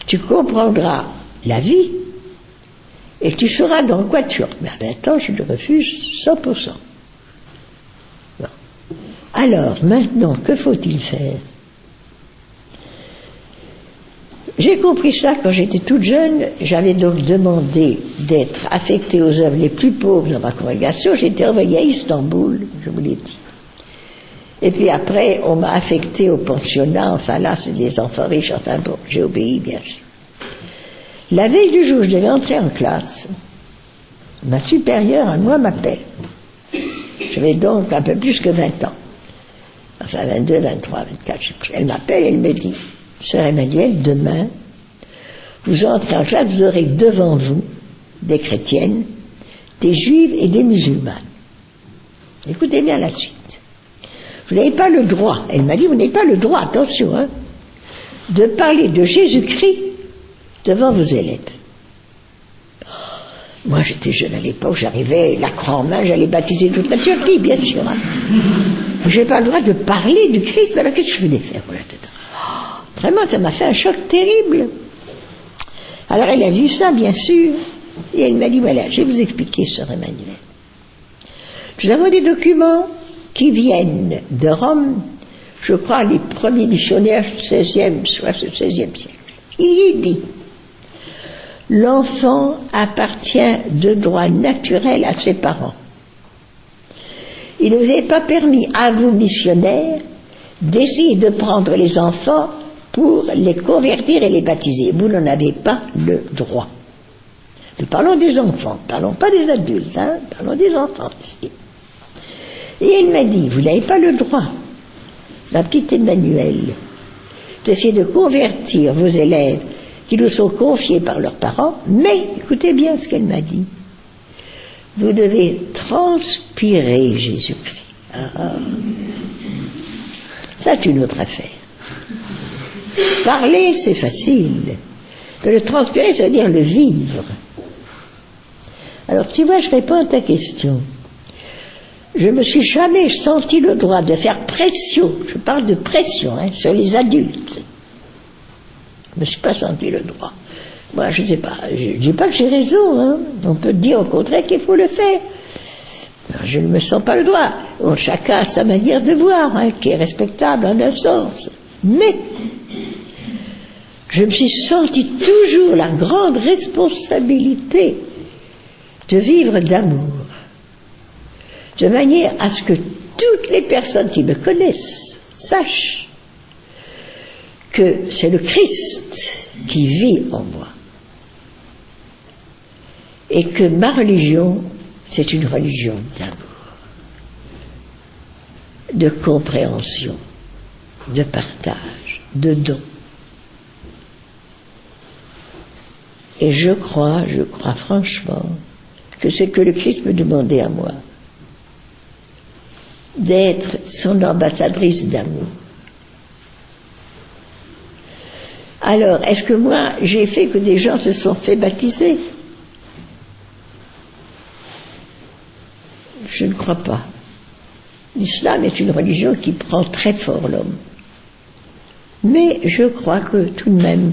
tu comprendras la vie, et tu sauras dans quoi tu entres. Mais à 20 ans, je te refuse 100%. Bon. Alors, maintenant, que faut-il faire? J'ai compris ça quand j'étais toute jeune. J'avais donc demandé d'être affectée aux œuvres les plus pauvres dans ma congrégation. J'ai été envoyée à Istanbul, je vous l'ai dit. Et puis après, on m'a affecté au pensionnat, enfin là, c'est des enfants riches, enfin bon, j'ai obéi, bien sûr. La veille du jour, je devais entrer en classe. Ma supérieure à moi m'appelle. J'avais donc un peu plus que 20 ans. Enfin, 22, 23, 24, je sais plus. Elle m'appelle, elle me dit, Sœur Emmanuelle, demain, vous entrez en classe, vous aurez devant vous des chrétiennes, des juives et des musulmanes. Écoutez bien la suite. Vous n'avez pas le droit, elle m'a dit, vous n'avez pas le droit, attention, hein, de parler de Jésus-Christ devant vos élèves. Moi, j'étais jeune à l'époque, j'arrivais, la croix en main, j'allais baptiser toute la Turquie, bien sûr. Hein. Je n'ai pas le droit de parler du Christ, mais alors qu'est-ce que je venais faire voilà, vraiment, ça m'a fait un choc terrible. Alors, elle a vu ça, bien sûr, et elle m'a dit, voilà, je vais vous expliquer, Sœur Emmanuelle. Nous avons des documents qui viennent de Rome, je crois, les premiers missionnaires du XVIe siècle. Il y dit, l'enfant appartient de droit naturel à ses parents. Il ne vous est pas permis, à vous missionnaires, d'essayer de prendre les enfants pour les convertir et les baptiser. Vous n'en avez pas le droit. Nous parlons des enfants, parlons pas des adultes, hein, parlons des enfants ici. Et elle m'a dit, vous n'avez pas le droit, ma petite Emmanuelle, d'essayer de convertir vos élèves qui nous sont confiés par leurs parents, mais, écoutez bien ce qu'elle m'a dit, vous devez transpirer Jésus-Christ. Ah. Ça, c'est une autre affaire. Parler, c'est facile. Mais le transpirer, ça veut dire le vivre. Alors, tu vois, je réponds à ta question. Je ne me suis jamais senti le droit de faire pression, je parle de pression, hein, sur les adultes. Je ne me suis pas senti le droit. Moi, je ne sais pas, je ne dis pas que j'ai raison, hein. On peut dire au contraire qu'il faut le faire. Alors, je ne me sens pas le droit. Bon, chacun a sa manière de voir, hein, qui est respectable en un sens. Mais, je me suis senti toujours la grande responsabilité de vivre d'amour. De manière à ce que toutes les personnes qui me connaissent sachent que c'est le Christ qui vit en moi. Et que ma religion, c'est une religion d'amour, de compréhension, de partage, de don. Et je crois franchement que c'est que le Christ me demandait à moi, d'être son ambassadrice d'amour. Alors, est-ce que moi, j'ai fait que des gens se sont fait baptiser? Je ne crois pas. L'islam est une religion qui prend très fort l'homme. Mais je crois que tout de même,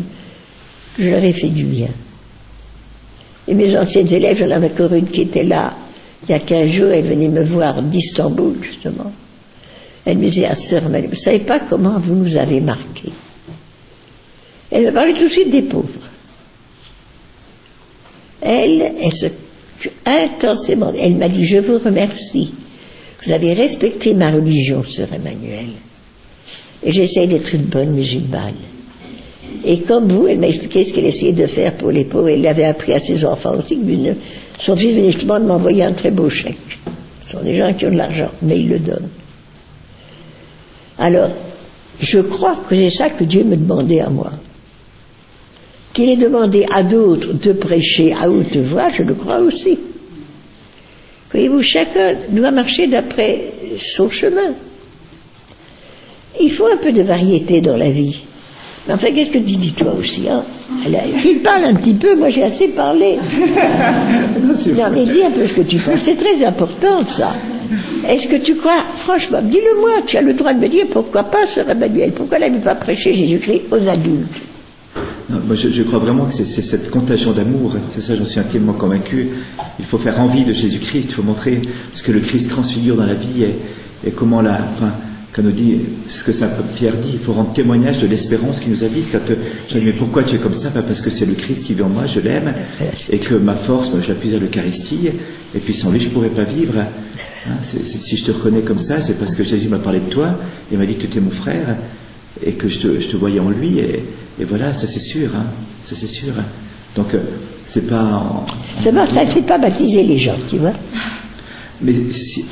je leur ai fait du bien. Et mes anciennes élèves, j'en avais encore une qui était là, il y a 15 jours, elle venait me voir d'Istanbul, justement. Elle me disait, ah, Sœur Emmanuelle, vous ne savez pas comment vous nous avez marqués. Elle me parlait tout de suite des pauvres. Elle intensément, elle m'a dit, je vous remercie. Vous avez respecté ma religion, Sœur Emmanuelle. Et j'essaie d'être une bonne musulmane. Et comme vous, elle m'a expliqué ce qu'elle essayait de faire pour les pauvres. Elle l'avait appris à ses enfants aussi. Son fils venait justement de m'envoyer un très beau chèque. Ce sont des gens qui ont de l'argent, mais ils le donnent. Alors, je crois que c'est ça que Dieu me demandait à moi. Qu'il ait demandé à d'autres de prêcher à haute voix, je le crois aussi. Voyez-vous, chacun doit marcher d'après son chemin. Il faut un peu de variété dans la vie. Mais enfin, qu'est-ce que tu dis toi aussi, hein? Il parle un petit peu, moi j'ai assez parlé. Non, mais dis un peu ce que tu penses, c'est très important ça. Est-ce que tu crois, franchement, dis-le-moi, tu as le droit de me dire pourquoi pas, Sœur Emmanuelle, pourquoi n'avez pas prêché Jésus-Christ aux adultes? Non, moi je crois vraiment que c'est cette contagion d'amour, c'est ça, j'en suis intimement convaincu. Il faut faire envie de Jésus-Christ, il faut montrer ce que le Christ transfigure dans la vie et comment quand on nous dit, ce que Saint Pierre dit, il faut rendre témoignage de l'espérance qui nous habite. Quand je dis, mais pourquoi tu es comme ça? Parce que c'est le Christ qui vit en moi, je l'aime, et que ma force, je l'appuie à l'Eucharistie, et puis sans lui, je ne pourrais pas vivre. Hein, si je te reconnais comme ça, c'est parce que Jésus m'a parlé de toi, et m'a dit que tu étais mon frère, et que je te voyais en lui, et voilà, ça c'est sûr. Hein, ça c'est sûr. Donc, c'est pas... Ça ne fait pas baptiser les gens, tu vois. Mais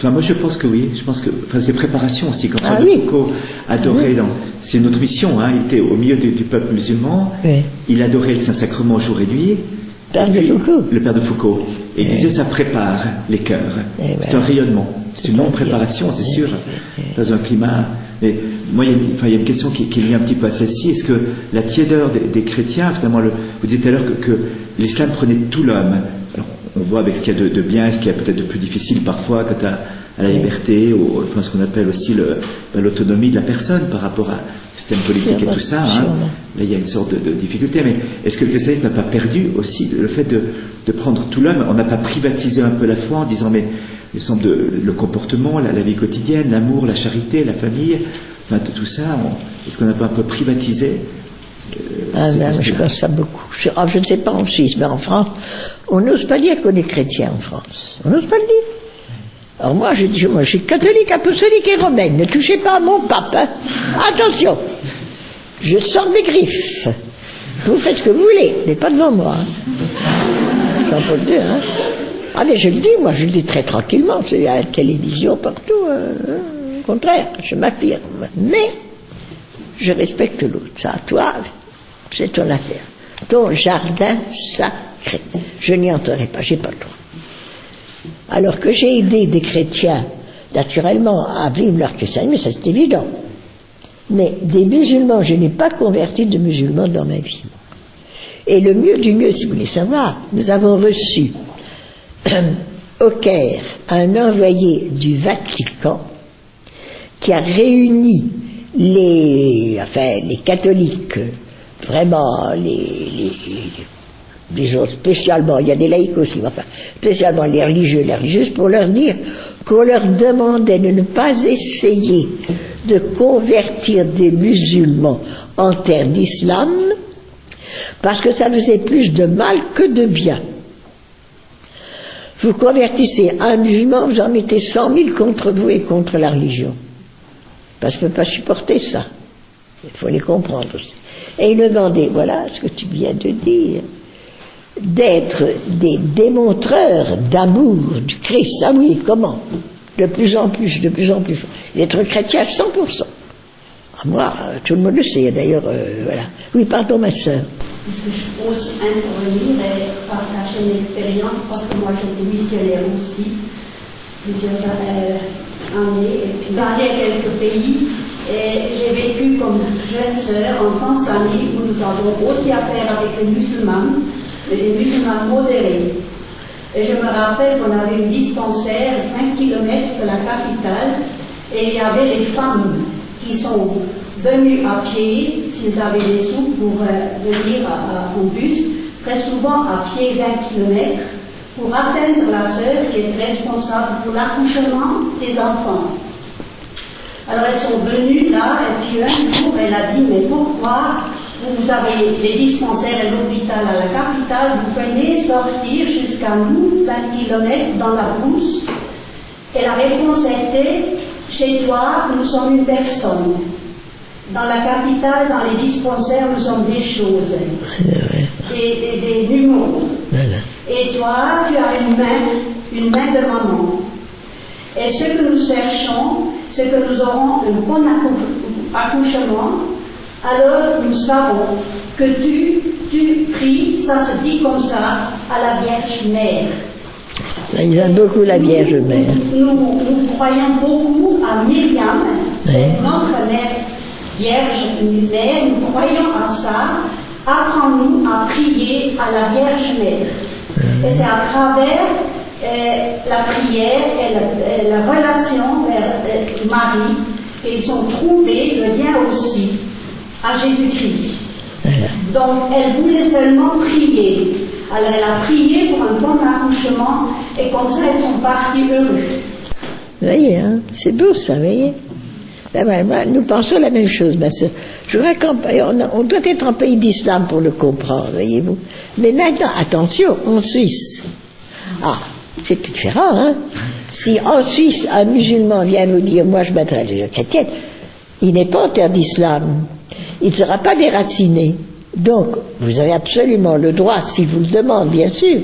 moi je pense que oui, je pense que c'est préparation aussi. Quand Foucault adorait, c'est une autre mission, hein, il était au milieu du peuple musulman, il adorait le Saint-Sacrement jour et nuit. Le père de Foucault. Et il disait ça prépare les cœurs. C'est un rayonnement, c'est une longue préparation, c'est sûr, dans un climat. Mais moi, il y a une question qui est liée un petit peu à celle-ci. Est-ce que la tiédeur des chrétiens, finalement, vous disiez tout à l'heure que l'islam prenait tout l'homme. Alors, on voit avec ce qu'il y a de bien, ce qu'il y a peut-être de plus difficile parfois quant à la liberté, ou ce qu'on appelle aussi l'autonomie de la personne par rapport à système politique et tout ça. Hein. Là, il y a une sorte de difficulté. Mais est-ce que le christianisme n'a pas perdu aussi le fait de prendre tout l'homme? On n'a pas privatisé un peu la foi en disant, mais il semble le comportement, la vie quotidienne, l'amour, la charité, la famille, enfin, tout ça, est-ce qu'on n'a pas un peu privatisé? Je pense ça beaucoup. Je ne sais pas en Suisse, mais en France, on n'ose pas dire qu'on est chrétien en France. On n'ose pas le dire. Alors moi, je suis catholique, apostolique et romaine. Ne touchez pas à mon pape. Hein. Attention, je sors mes griffes. Vous faites ce que vous voulez, mais pas devant moi. Hein. Jean-Paul II, hein. Ah mais je le dis, moi, je le dis très tranquillement. C'est à la télévision, partout. Au contraire, je m'affirme. Mais je respecte l'autre. Ça, toi, c'est ton affaire. Ton jardin sacré. Je n'y entrerai pas, j'ai pas le droit. Alors que j'ai aidé des chrétiens, naturellement, à vivre leur christianisme, ça c'est évident. Mais des musulmans, je n'ai pas converti de musulmans dans ma vie. Et le mieux du mieux, si vous voulez savoir, nous avons reçu au Caire un envoyé du Vatican qui a réuni les catholiques, vraiment les gens spécialement, il y a des laïcs aussi, enfin, spécialement les religieux et les religieuses, pour leur dire qu'on leur demandait de ne pas essayer de convertir des musulmans en terre d'islam, parce que ça faisait plus de mal que de bien. Vous convertissez un musulman, vous en mettez 100 000 contre vous et contre la religion. Parce que je ne peux pas supporter ça. Il faut les comprendre aussi. Et il demandait, voilà ce que tu viens de dire, d'être des démontreurs d'amour du Christ. Ah oui, comment? De plus en plus fort. D'être chrétien à 100%. Ah, moi, tout le monde le sait, d'ailleurs, voilà. Oui, pardon, ma sœur. Est-ce que je peux aussi intervenir et partager une expérience, parce que moi j'étais missionnaire aussi, plusieurs années, et puis dans quelques pays, et j'ai vécu comme jeune sœur en Tanzanie, où nous avons aussi affaire avec les musulmans modérés. Et je me rappelle qu'on avait un dispensaire à 20 km de la capitale, et il y avait les femmes qui sont venues à pied, s'ils avaient des sous pour venir en bus, très souvent à pied 20 km, pour atteindre la sœur qui est responsable pour l'accouchement des enfants. Alors elles sont venues là, et puis un jour elle a dit, mais pourquoi vous avez les dispensaires et l'hôpital à la capitale, vous venez sortir jusqu'à nous, 20 km dans la brousse? Et la réponse était, chez toi, nous sommes une personne. Dans la capitale, dans les dispensaires, nous sommes des choses, des numéros. Et toi, tu as une main de maman. Et ce que nous cherchons, c'est que nous aurons un bon accouchement. Alors nous savons que tu pries, ça se dit comme ça, à la Vierge Mère. Ils aiment beaucoup la Vierge Mère. Nous croyons beaucoup à Myriam, c'est notre mère. Vierge Mère, nous croyons à ça. Apprends-nous à prier à la Vierge Mère. Et c'est à travers la prière et la relation vers Marie qu'ils ont trouvé le lien aussi à Jésus-Christ. Donc elle voulait seulement prier. Alors elle a prié pour un bon accouchement et comme ça elles sont parties heureuses. Vous voyez, hein, c'est beau ça, vous voyez. Nous pensons la même chose, ma sœur. Je crois qu'on doit être en pays d'islam pour le comprendre, voyez-vous. Mais maintenant, attention, en Suisse. Ah, c'est différent, hein. Si en Suisse, un musulman vient nous dire, moi je m'adresse à la chrétienne, il n'est pas en terre d'islam. Il ne sera pas déraciné. Donc, vous avez absolument le droit, s'il vous le demande, bien sûr,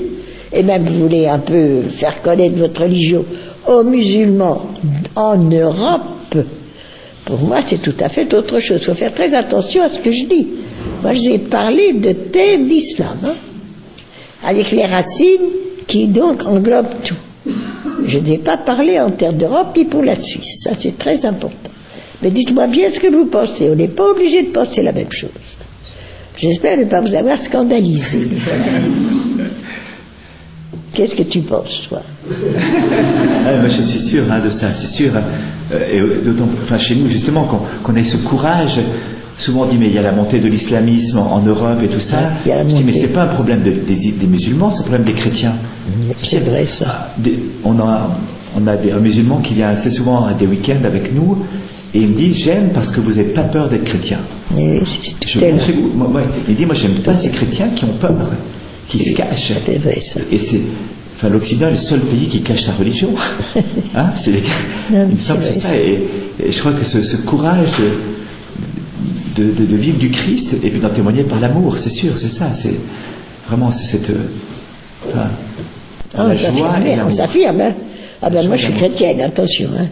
et même vous voulez un peu faire connaître votre religion aux musulmans en Europe, pour moi c'est tout à fait autre chose. Il faut faire très attention à ce que je dis. Moi je vous ai parlé de terre d'islam, hein, avec les racines qui donc englobent tout. Je n'ai pas parlé en terre d'Europe ni pour la Suisse, ça c'est très important. Mais dites-moi bien ce que vous pensez, on n'est pas obligé de penser la même chose. J'espère ne pas vous avoir scandalisé. Qu'est-ce que tu penses, toi? Moi, je suis sûr de ça, c'est sûr. Et d'autant, chez nous, justement, qu'on ait ce courage. Souvent on dit, mais il y a la montée de l'islamisme en Europe et tout ça. Je dis, mais c'est pas un problème des musulmans, c'est un problème des chrétiens. C'est vrai, ça. On a un musulman qui vient assez souvent à des week-ends avec nous, et il me dit, j'aime parce que vous n'avez pas peur d'être chrétien. Il dit, moi j'aime pas ces chrétiens qui ont peur, qui se cachent. C'est vrai, ça. Et l'Occident est le seul pays qui cache sa religion. Hein, il me semble que c'est ça. Et je crois que ce courage de vivre du Christ et puis d'en témoigner par l'amour, c'est sûr, c'est ça. C'est vraiment cette la joie et l'amour. On s'affirme. Hein. Ah ben moi je suis chrétienne, attention. Hein.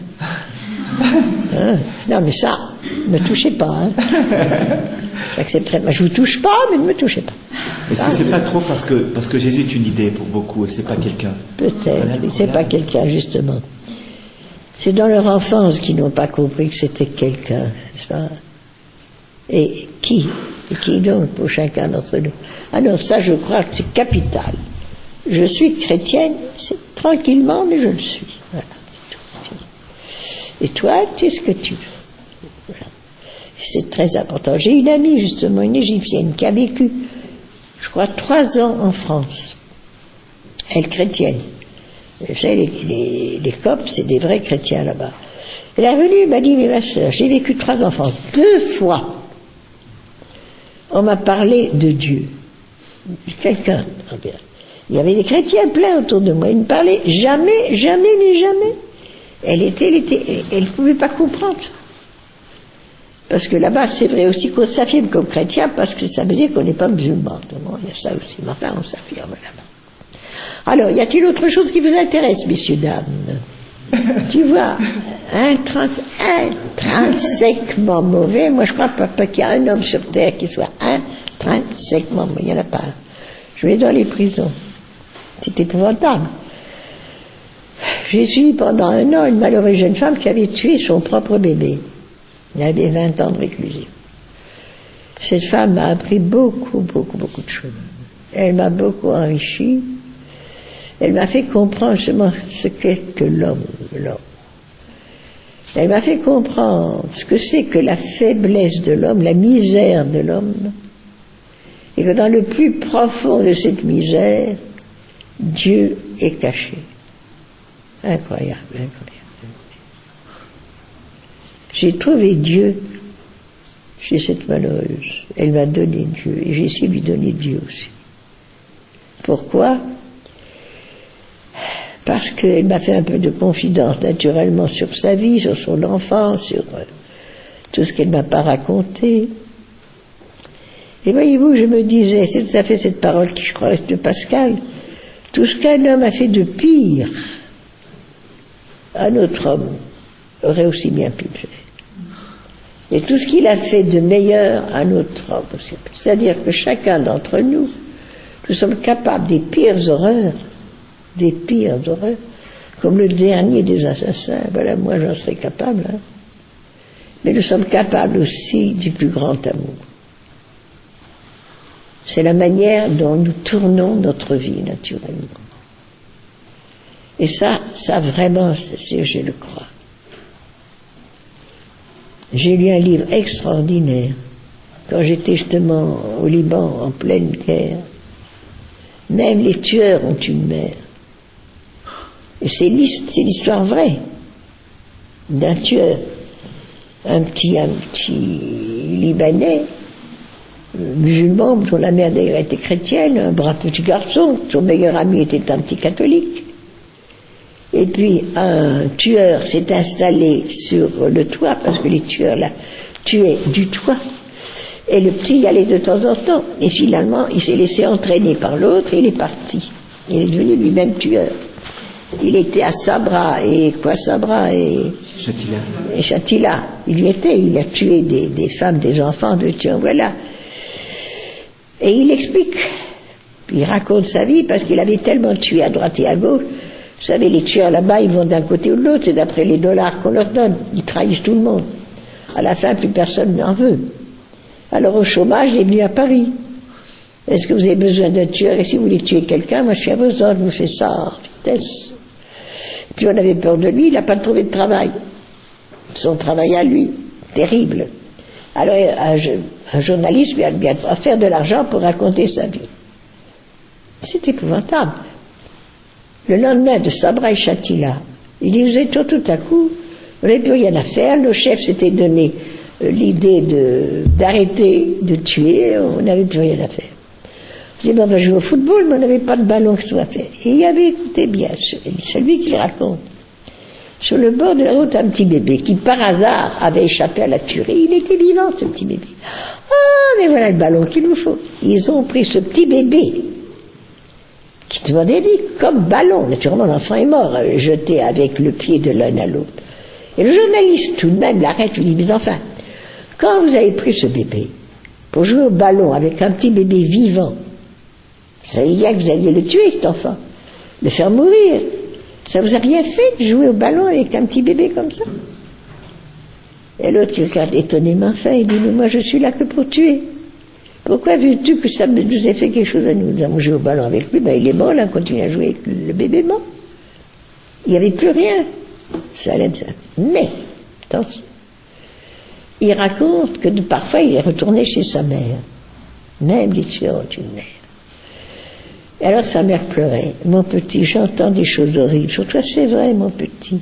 Non mais ça, ne me touchez pas. Hein. J'accepterai. Moi, je vous touche pas, mais ne me touchez pas. Est-ce que c'est pas trop parce que Jésus est une idée pour beaucoup et c'est pas quelqu'un? Peut-être, mais c'est pas quelqu'un justement. C'est dans leur enfance qu'ils n'ont pas compris que c'était quelqu'un, n'est-ce pas? Et qui donc pour chacun d'entre nous? Ah non, ça je crois que c'est capital. Je suis chrétienne, c'est tranquillement, mais je le suis. Voilà, c'est tout. Et toi, tu es ce que tu veux. Voilà. C'est très important. J'ai une amie, justement, une Égyptienne, qui a vécu, je crois, 3 ans en France. Elle chrétienne. Vous savez, les Coptes, c'est des vrais chrétiens là-bas. Elle est venue, elle m'a dit, mais ma soeur, j'ai vécu 3 ans en France. 2 fois, on m'a parlé de Dieu. Quelqu'un, il y avait des chrétiens pleins autour de moi. Ils ne parlaient jamais, mais jamais. Elle ne pouvait pas comprendre ça. Parce que là-bas, c'est vrai aussi qu'on s'affirme comme chrétien, parce que ça veut dire qu'on n'est pas musulman. Il y a ça aussi, mais enfin, on s'affirme là-bas. Alors, y a-t-il autre chose qui vous intéresse, messieurs, dames? Tu vois, intrinsèquement mauvais, moi je crois pas qu'il y a un homme sur terre qui soit intrinsèquement mauvais, il n'y en a pas un. Je vais dans les prisons. C'est épouvantable. J'ai suivi pendant 1 an une malheureuse jeune femme qui avait tué son propre bébé. Elle avait 20 ans de réclusion. Cette femme m'a appris beaucoup de choses. Elle m'a beaucoup enrichi. Elle m'a fait comprendre justement ce qu'est que l'homme. Elle m'a fait comprendre ce que c'est que la faiblesse de l'homme, la misère de l'homme, et que dans le plus profond de cette misère, Dieu est caché. Incroyable. J'ai trouvé Dieu chez cette malheureuse. Elle m'a donné Dieu, et j'ai essayé de lui donner Dieu aussi. Pourquoi ? Parce qu'elle m'a fait un peu de confidence naturellement sur sa vie, sur son enfance, sur tout ce qu'elle ne m'a pas raconté. Et voyez-vous, je me disais, c'est tout à fait cette parole qui, je crois, est de Pascal, tout ce qu'un homme a fait de pire, un autre homme aurait aussi bien pu le faire. Et tout ce qu'il a fait de meilleur, un autre homme aussi. C'est-à-dire que chacun d'entre nous, nous sommes capables des pires horreurs, comme le dernier des assassins. Voilà, moi j'en serais capable. Hein. Mais nous sommes capables aussi du plus grand amour. C'est la manière dont nous tournons notre vie, naturellement. Et ça vraiment, je le crois. J'ai lu un livre extraordinaire quand j'étais justement au Liban en pleine guerre. Même les tueurs ont une mère. Et c'est l'histoire vraie d'un tueur un petit Libanais, musulman, dont la mère d'ailleurs était chrétienne, un brave petit garçon, son meilleur ami était un petit catholique. Et puis un tueur s'est installé sur le toit, parce que les tueurs là tuaient du toit. Et le petit y allait de temps en temps. Et finalement, il s'est laissé entraîner par l'autre et il est parti. Il est devenu lui-même tueur. Il était à Sabra et Shatila. Il y était, il a tué des femmes, des enfants, voilà. Et il explique, il raconte sa vie parce qu'il avait tellement tué à droite et à gauche. Vous savez, les tueurs là-bas, ils vont d'un côté ou de l'autre, c'est d'après les dollars qu'on leur donne. Ils trahissent tout le monde. À la fin, plus personne n'en veut. Alors au chômage, il est venu à Paris. Est-ce que vous avez besoin d'un tueur? Et si vous voulez tuer quelqu'un, moi je suis à vos ordres, je vous fais ça en vitesse. Puis on avait peur de lui, il n'a pas trouvé de travail. Son travail à lui, terrible. Alors un journaliste lui a offert de l'argent pour raconter sa vie. C'est épouvantable. Le lendemain de Sabra et Shatila, il dit, vous êtes tout à coup, on n'avait plus rien à faire, nos chefs s'étaient donné l'idée d'arrêter de tuer, on n'avait plus rien à faire. Je dis, on va jouer au football, mais on n'avait pas de ballon qui soit fait. Et il y avait, écoutez bien, c'est lui qui le raconte. Sur le bord de la route, un petit bébé qui, par hasard, avait échappé à la tuerie. Il était vivant, ce petit bébé. Ah, mais voilà le ballon qu'il nous faut. Ils ont pris ce petit bébé, qui demandait lui, comme ballon. Naturellement, l'enfant est mort, jeté avec le pied de l'un à l'autre. Et le journaliste, tout de même, l'arrête, lui dit, mais enfin, quand vous avez pris ce bébé, pour jouer au ballon avec un petit bébé vivant, vous savez bien que vous alliez le tuer, cet enfant, le faire mourir. Ça vous a rien fait de jouer au ballon avec un petit bébé comme ça? Et l'autre qui regarde étonnément fin, il dit, mais moi je suis là que pour tuer. Pourquoi veux-tu que ça nous ait fait quelque chose à nous? Nous avons joué au ballon avec lui, ben il est mort, là, on continue à jouer avec le bébé mort. Il n'y avait plus rien. Ça allait être ça. Mais, attention, il raconte que parfois il est retourné chez sa mère. Même les tueurs ont une mère. Et alors sa mère pleurait. Mon petit, j'entends des choses horribles. Sur toi, c'est vrai, mon petit.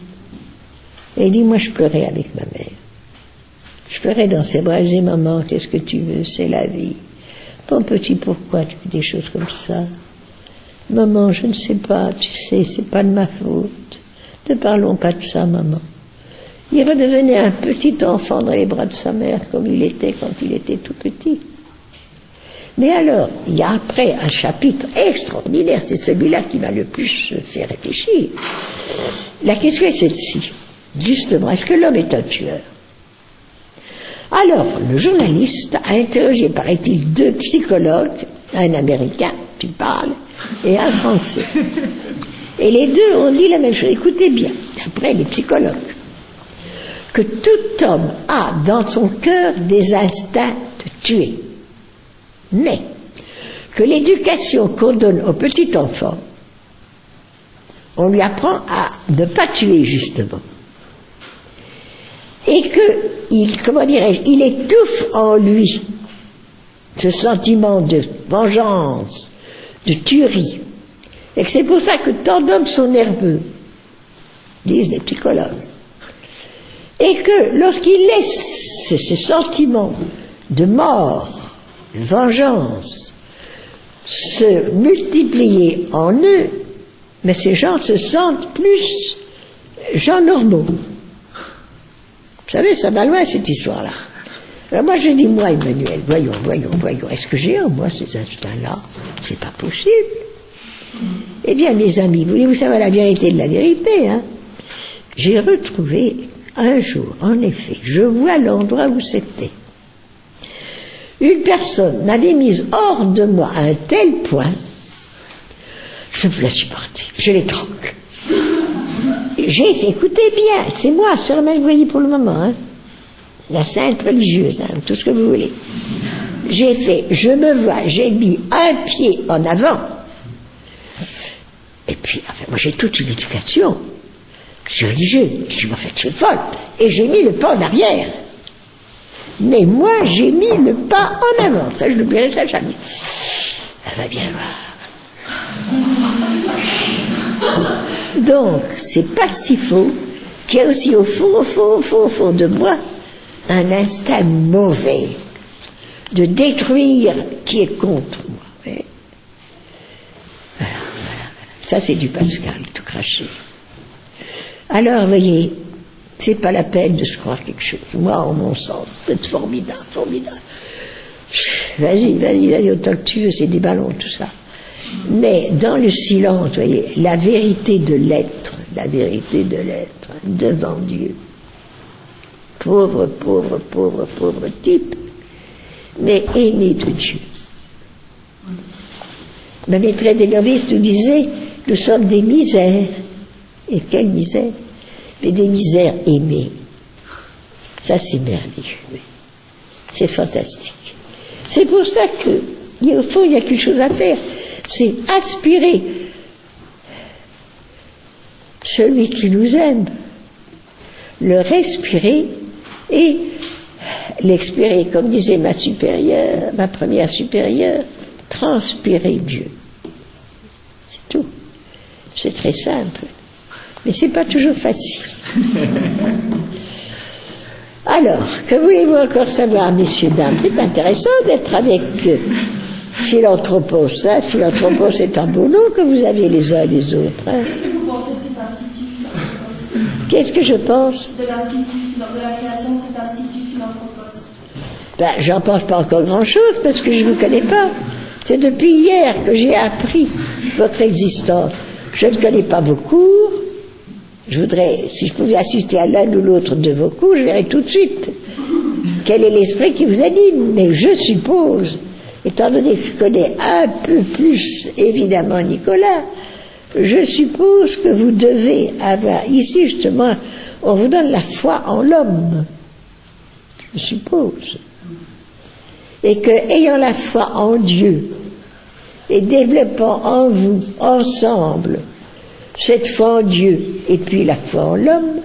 Et il dit, moi je pleurais avec ma mère. Je pleurais dans ses bras, je disais, maman, qu'est-ce que tu veux? C'est la vie. Mon petit, pourquoi tu fais des choses comme ça? Maman, je ne sais pas, tu sais, c'est pas de ma faute. Ne parlons pas de ça, maman. Il redevenait un petit enfant dans les bras de sa mère, comme il était quand il était tout petit. Mais alors, il y a après un chapitre extraordinaire, c'est celui-là qui m'a le plus fait réfléchir. La question est celle-ci. Justement, est-ce que l'homme est un tueur? Alors, le journaliste a interrogé, paraît-il, 2 psychologues, un américain, tu parles, et un français. Et les 2 ont dit la même chose. Écoutez bien, après les psychologues, que tout homme a dans son cœur des instincts de tuer. Mais que l'éducation qu'on donne au petit enfant, on lui apprend à ne pas tuer justement. Et que, comment dirais-je, il étouffe en lui ce sentiment de vengeance, de tuerie. Et que c'est pour ça que tant d'hommes sont nerveux, disent les psychologues. Et que lorsqu'ils laissent ce sentiment de mort, de vengeance, se multiplier en eux, mais ces gens se sentent plus gens normaux. Vous savez, ça va loin cette histoire-là. Alors moi je dis, moi Emmanuel, voyons, est-ce que j'ai en moi ces instincts-là? C'est pas possible. Eh bien mes amis, voulez-vous savoir la vérité de la vérité, hein? J'ai retrouvé un jour, en effet, je vois l'endroit où c'était. Une personne m'avait mise hors de moi à un tel point, je ne peux la supporter, je l'étrangle. J'ai fait, écoutez bien, c'est moi, sœur Malvoyer pour le moment, hein, la sainte religieuse, hein, tout ce que vous voulez. J'ai fait, je me vois, j'ai mis un pied en avant, et puis, enfin, moi j'ai toute une éducation, je suis religieux, je suis en fait, je suis folle, et j'ai mis le pas en arrière. Mais moi, j'ai mis le pas en avant, ça je l'oublierai ça jamais. Elle va bien voir. Donc, c'est pas si faux qu'il y a aussi au fond de moi un instinct mauvais de détruire qui est contre moi. Oui. Voilà. Ça, c'est du Pascal, tout craché. Alors, vous voyez, c'est pas la peine de se croire quelque chose. Moi, en mon sens, c'est formidable. Vas-y, autant que tu veux, c'est des ballons, tout ça. Mais dans le silence, vous voyez, la vérité de l'être devant Dieu. Pauvre type, mais aimé de Dieu. Ma maîtresse des novices nous disait, nous sommes des misères. Et quelle misère? Mais des misères aimées. Ça, c'est merveilleux. C'est fantastique. C'est pour ça qu'au fond, il y a quelque chose à faire. C'est aspirer celui qui nous aime, le respirer et l'expirer, comme disait ma première supérieure, transpirer Dieu. C'est tout. C'est très simple. Mais c'est pas toujours facile. Alors, que voulez-vous encore savoir, messieurs, dames? C'est intéressant d'être avec Philanthropos. Hein? Philanthropos, c'est un beau nom que vous avez les uns et les autres. Hein? Qu'est-ce que vous pensez de cet institut Philanthropos? Qu'est-ce que je pense? De la création de cet institut Philanthropos. Ben, j'en pense pas encore grand-chose parce que je ne vous connais pas. C'est depuis hier que j'ai appris votre existence. Je ne connais pas vos cours. Je voudrais, si je pouvais assister à l'un ou l'autre de vos cours, je verrais tout de suite quel est l'esprit qui vous anime. Mais je suppose, étant donné que je connais un peu plus évidemment Nicolas, je suppose que vous devez avoir, ici justement, on vous donne la foi en l'homme, je suppose. Et que, ayant la foi en Dieu, et développant en vous, ensemble, cette foi en Dieu et puis la foi en l'homme,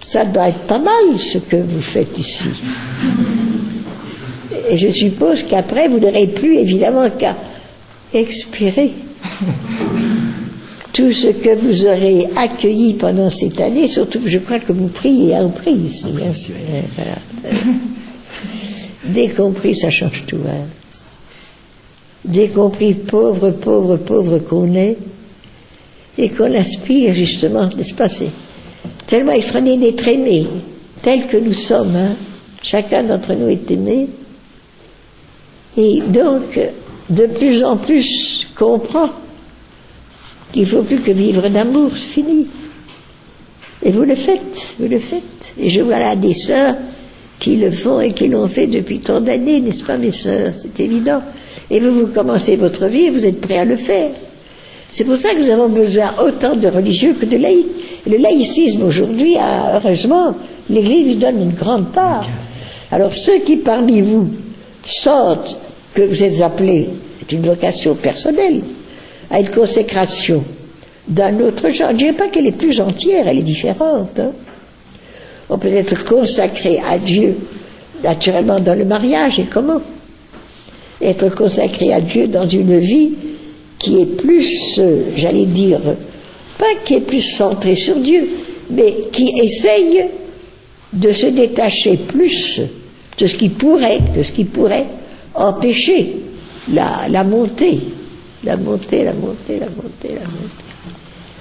ça doit être pas mal ce que vous faites ici. Et je suppose qu'après, vous n'aurez plus évidemment qu'à expirer tout ce que vous aurez accueilli pendant cette année, surtout que je crois que vous priez en prix ici. Voilà. Dès qu'on prie, ça change tout. Hein. Dès qu'on prie, pauvre qu'on est, et qu'on aspire justement, n'est-ce pas, c'est tellement extraordinaire d'être aimé, tel que nous sommes, hein. Chacun d'entre nous est aimé, et donc, de plus en plus, comprend qu'il ne faut plus que vivre d'amour, c'est fini. Et vous le faites. Et je vois là des sœurs qui le font et qui l'ont fait depuis tant d'années, n'est-ce pas, mes sœurs, c'est évident. Et vous commencez votre vie et vous êtes prêts à le faire. C'est pour ça que nous avons besoin autant de religieux que de laïcs. Et le laïcisme aujourd'hui, heureusement, l'Église lui donne une grande part. Alors ceux qui parmi vous sentent que vous êtes appelés, c'est une vocation personnelle, à une consécration d'un autre genre, je ne dirais pas qu'elle est plus entière, elle est différente. Hein. On peut être consacré à Dieu, naturellement dans le mariage, et comment? Être consacré à Dieu dans une vie qui est plus, j'allais dire, pas qui est plus centrée sur Dieu, mais qui essaye de se détacher plus de ce qui pourrait empêcher la montée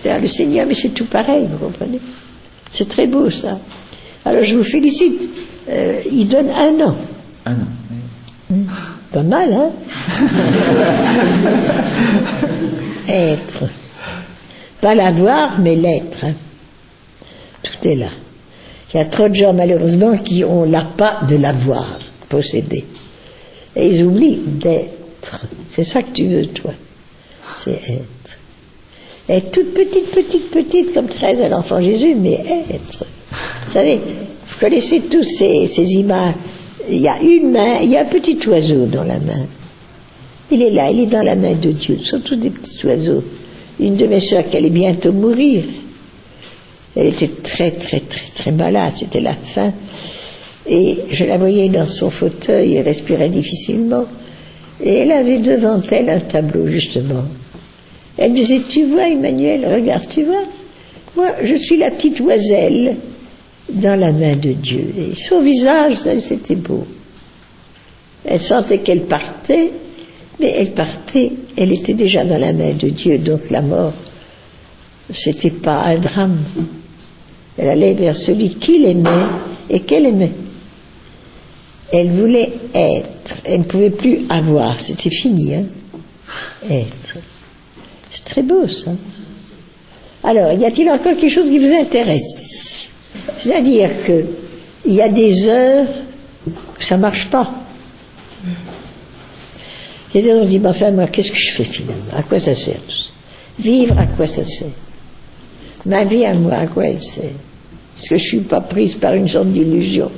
vers le Seigneur. Mais c'est tout pareil, vous comprenez? C'est très beau ça. Alors je vous félicite. Il donne 1 an. 1 an. Oui. Pas mal, hein? Être. Pas l'avoir, mais l'être. Hein. Tout est là. Il y a trop de gens, malheureusement, qui ont l'appât de l'avoir, posséder. Et ils oublient d'être. C'est ça que tu veux, toi. C'est être. Être toute petite, comme 13 à l'enfant Jésus, mais être. Vous savez, vous connaissez tous ces images. Il y a une main, il y a un petit oiseau dans la main. Il est là, il est dans la main de Dieu. Ce sont tous des petits oiseaux. Une de mes sœurs qui allait bientôt mourir. Elle était très malade, c'était la fin. Et je la voyais dans son fauteuil, elle respirait difficilement. Et elle avait devant elle un tableau, justement. Elle me disait, tu vois, Emmanuel, regarde, tu vois, moi, je suis la petite oiselle. dans la main de Dieu. Et son visage, c'était beau. Elle sentait qu'elle partait, mais elle partait, elle était déjà dans la main de Dieu, donc la mort, c'était pas un drame. Elle allait vers celui qui l'aimait et qu'elle aimait. Elle voulait être, elle ne pouvait plus avoir, c'était fini, hein. Être. C'est très beau, ça. Alors, y a-t-il encore quelque chose qui vous intéresse? C'est-à-dire que il y a des heures où ça ne marche pas. Et donc on se dit, enfin, moi, qu'est-ce que je fais finalement? À quoi ça sert tout ça? Vivre, à quoi ça sert? Ma vie à moi, à quoi elle sert? Est-ce que je ne suis pas prise par une sorte d'illusion?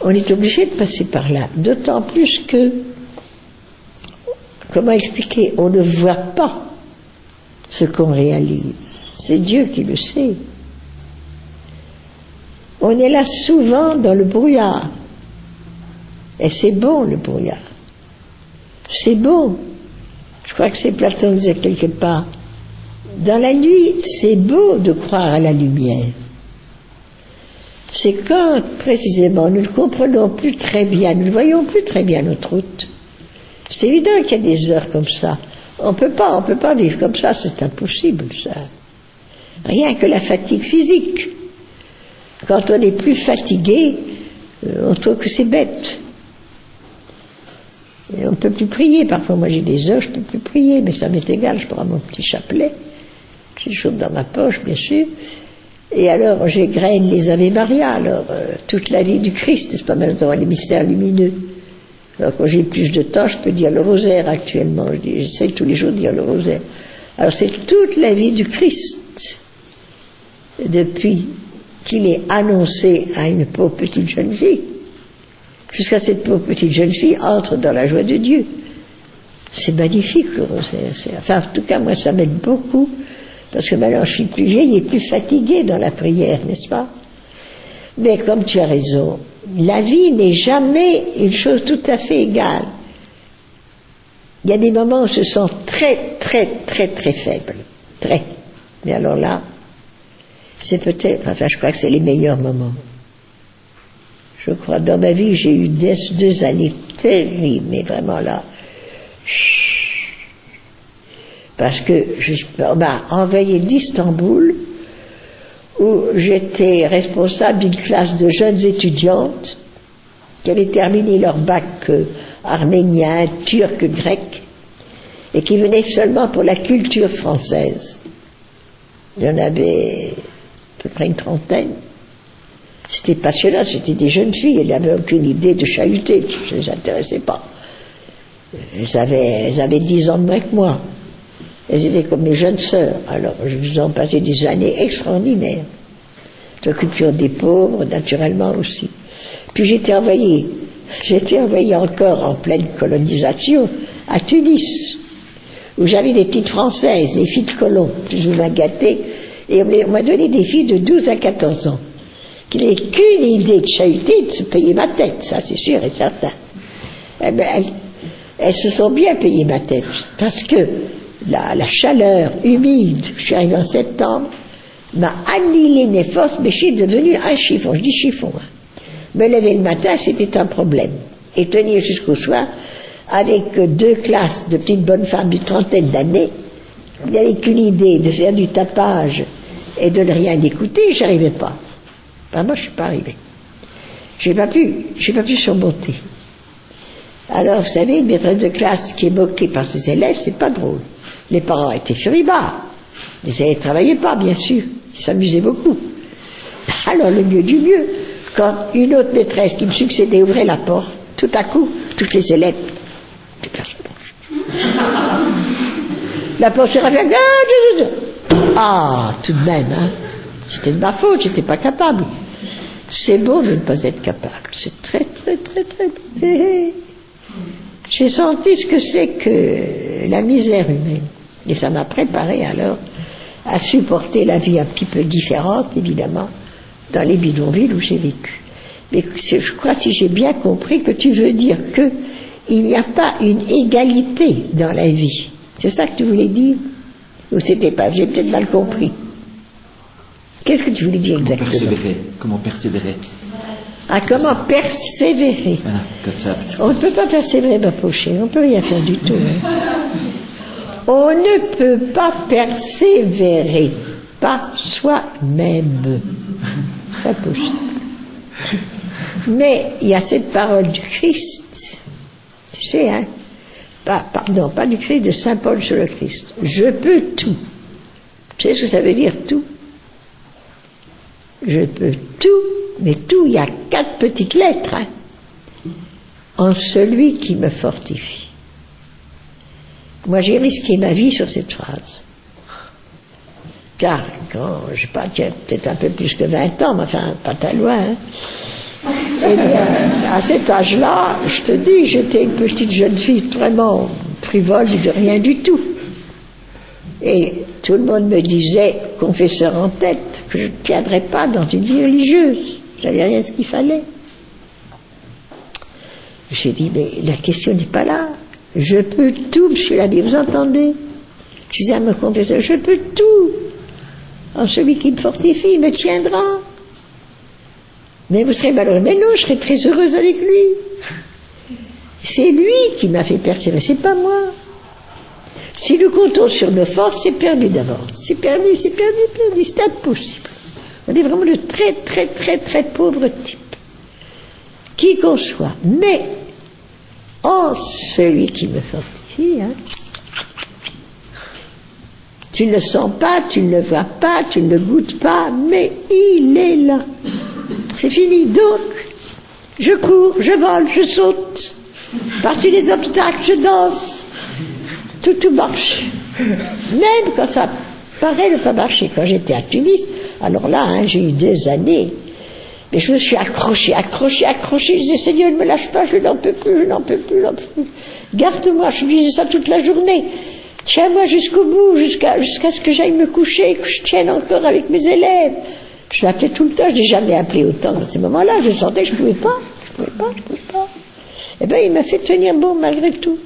On est obligé de passer par là, d'autant plus que, comment expliquer, on ne voit pas ce qu'on réalise. C'est Dieu qui le sait. On est là souvent dans le brouillard. Et c'est bon, le brouillard. C'est bon. Je crois que c'est Platon qui disait quelque part. Dans la nuit, c'est beau de croire à la lumière. C'est quand, précisément, nous ne comprenons plus très bien, nous ne voyons plus très bien notre route. C'est évident qu'il y a des heures comme ça. On peut pas vivre comme ça, c'est impossible, ça. Rien que la fatigue physique. Quand on est plus fatigué, on trouve que c'est bête. Et on ne peut plus prier. Parfois, moi, j'ai des heures, je ne peux plus prier, mais ça m'est égal, je prends mon petit chapelet. J'ai des choses dans ma poche, bien sûr. Et alors, j'égrène les Ave Maria, alors, toute la vie du Christ, n'est-ce pas, maintenant, les mystères lumineux. Alors, quand j'ai plus de temps, je peux dire le rosaire actuellement. J'essaie tous les jours de dire le rosaire. Alors, c'est toute la vie du Christ, depuis qu'il est annoncé à une pauvre petite jeune fille, jusqu'à cette pauvre petite jeune fille entre dans la joie de Dieu. C'est magnifique, le rosaire. Enfin, en tout cas, moi, ça m'aide beaucoup, parce que maintenant, je suis plus vieille et plus fatiguée dans la prière, n'est-ce pas? Mais comme tu as raison, la vie n'est jamais une chose tout à fait égale. Il y a des moments où on se sent très, très, très, très faible. Très. Mais alors là, c'est peut-être, enfin, je crois que c'est les meilleurs moments. Je crois, dans ma vie, j'ai eu 2 années terribles, mais vraiment là, parce que on m'a envoyé d'Istanbul, où j'étais responsable d'une classe de jeunes étudiantes qui avaient terminé leur bac arménien, turc, grec, et qui venaient seulement pour la culture française. Il y en avait à peu près une trentaine. C'était passionnant, c'était des jeunes filles, elles n'avaient aucune idée de chahuter, ça ne les intéressait pas. Elles avaient 10 ans de moins que moi. Elles étaient comme mes jeunes sœurs. Alors, je vous en passais des années extraordinaires. L'occupation des pauvres, naturellement aussi. Puis j'étais envoyé encore en pleine colonisation à Tunis, où j'avais des petites Françaises, les filles de colons, plus ou moins gâtées, et on m'a donné des filles de 12 à 14 ans, qui n'avaient qu'une idée de chahuter, de se payer ma tête, ça c'est sûr et certain. Eh bien, elles se sont bien payées ma tête, parce que la chaleur humide, je suis arrivé en septembre, m'a annihilé mes forces, mais je suis devenu un chiffon, je dis chiffon. Hein. Me lever le matin, c'était un problème. Et tenir jusqu'au soir, avec 2 classes de petites bonnes femmes d'une trentaine d'années, il n'y avait qu'une idée de faire du tapage et de ne rien écouter, j'y arrivais pas. Enfin, moi, je suis pas arrivé. J'ai pas pu surmonter. Alors, vous savez, une maîtresse de classe qui est moquée par ses élèves, c'est pas drôle. Les parents étaient furibas. Les élèves ne travaillaient pas, bien sûr. Ils s'amusaient beaucoup. Alors, le mieux du mieux, quand une autre maîtresse qui me succédait ouvrait la porte, tout à coup, toutes les élèves, plus personne. La porte s'est refermée. Ah, tout de même, hein. C'était de ma faute, j'étais pas capable. C'est beau de ne pas être capable. C'est très, très, très, très beau. J'ai senti ce que c'est que la misère humaine. Et ça m'a préparé alors à supporter la vie un petit peu différente, évidemment, dans les bidonvilles où j'ai vécu. Mais je crois, si j'ai bien compris, que tu veux dire que il n'y a pas une égalité dans la vie. C'est ça que tu voulais dire? Ou c'était pas? J'ai peut-être mal compris. Qu'est-ce que tu voulais dire exactement? Comment persévérer. Ah, comment persévérer? Voilà, comme ça. On ne peut pas persévérer, ma pauvre chérie, on ne peut rien faire du tout. Hein. On ne peut pas persévérer par soi-même. C'est impossible. Mais il y a cette parole du Christ, tu sais, hein, pas du Christ, de Saint Paul sur le Christ. Je peux tout. Tu sais ce que ça veut dire tout? Je peux tout, mais tout, il y a 4 petites lettres, hein, en celui qui me fortifie. Moi, j'ai risqué ma vie sur cette phrase. Car quand, je sais pas, peut-être un peu plus que 20 ans, mais enfin, pas très loin, hein, et bien, à cet âge-là, je te dis, j'étais une petite jeune fille vraiment frivole de rien du tout. Et tout le monde me disait, confesseur en tête, que je ne tiendrais pas dans une vie religieuse. J'avais rien de ce qu'il fallait. J'ai dit, mais la question n'est pas là. Je peux tout, monsieur l'abbé, vous entendez? Je disais à mon confesseur, je peux tout. En celui qui me fortifie, il me tiendra. Mais vous serez malheureux. Mais non, je serai très heureuse avec lui. C'est lui qui m'a fait persévérer, c'est pas moi. Si nous comptons sur nos forces, c'est perdu d'abord. C'est perdu, c'est impossible. On est vraiment de très, très, très, très pauvres types. Qui qu'on soit. Mais, en celui qui me fortifie, hein, tu ne le sens pas, tu ne le vois pas, tu ne le goûtes pas, mais il est là. C'est fini. Donc, je cours, je vole, je saute. Par-dessus les obstacles, je danse. Tout marche. Même quand ça paraît ne pas marcher. Quand j'étais à Tunis, alors là, hein, j'ai eu 2 années. Mais je me suis accrochée. Je disais, Seigneur, ne me lâche pas, je n'en peux plus. Garde-moi, je disais ça toute la journée. Tiens-moi jusqu'au bout, jusqu'à ce que j'aille me coucher, que je tienne encore avec mes élèves. Je l'appelais tout le temps, je n'ai jamais appelé autant dans ces moments-là, je sentais que je ne pouvais pas. Eh bien, il m'a fait tenir bon malgré tout.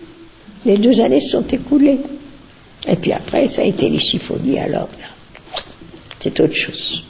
Les 2 années se sont écoulées. Et puis après, ça a été les chiffoniers, alors là, c'est autre chose.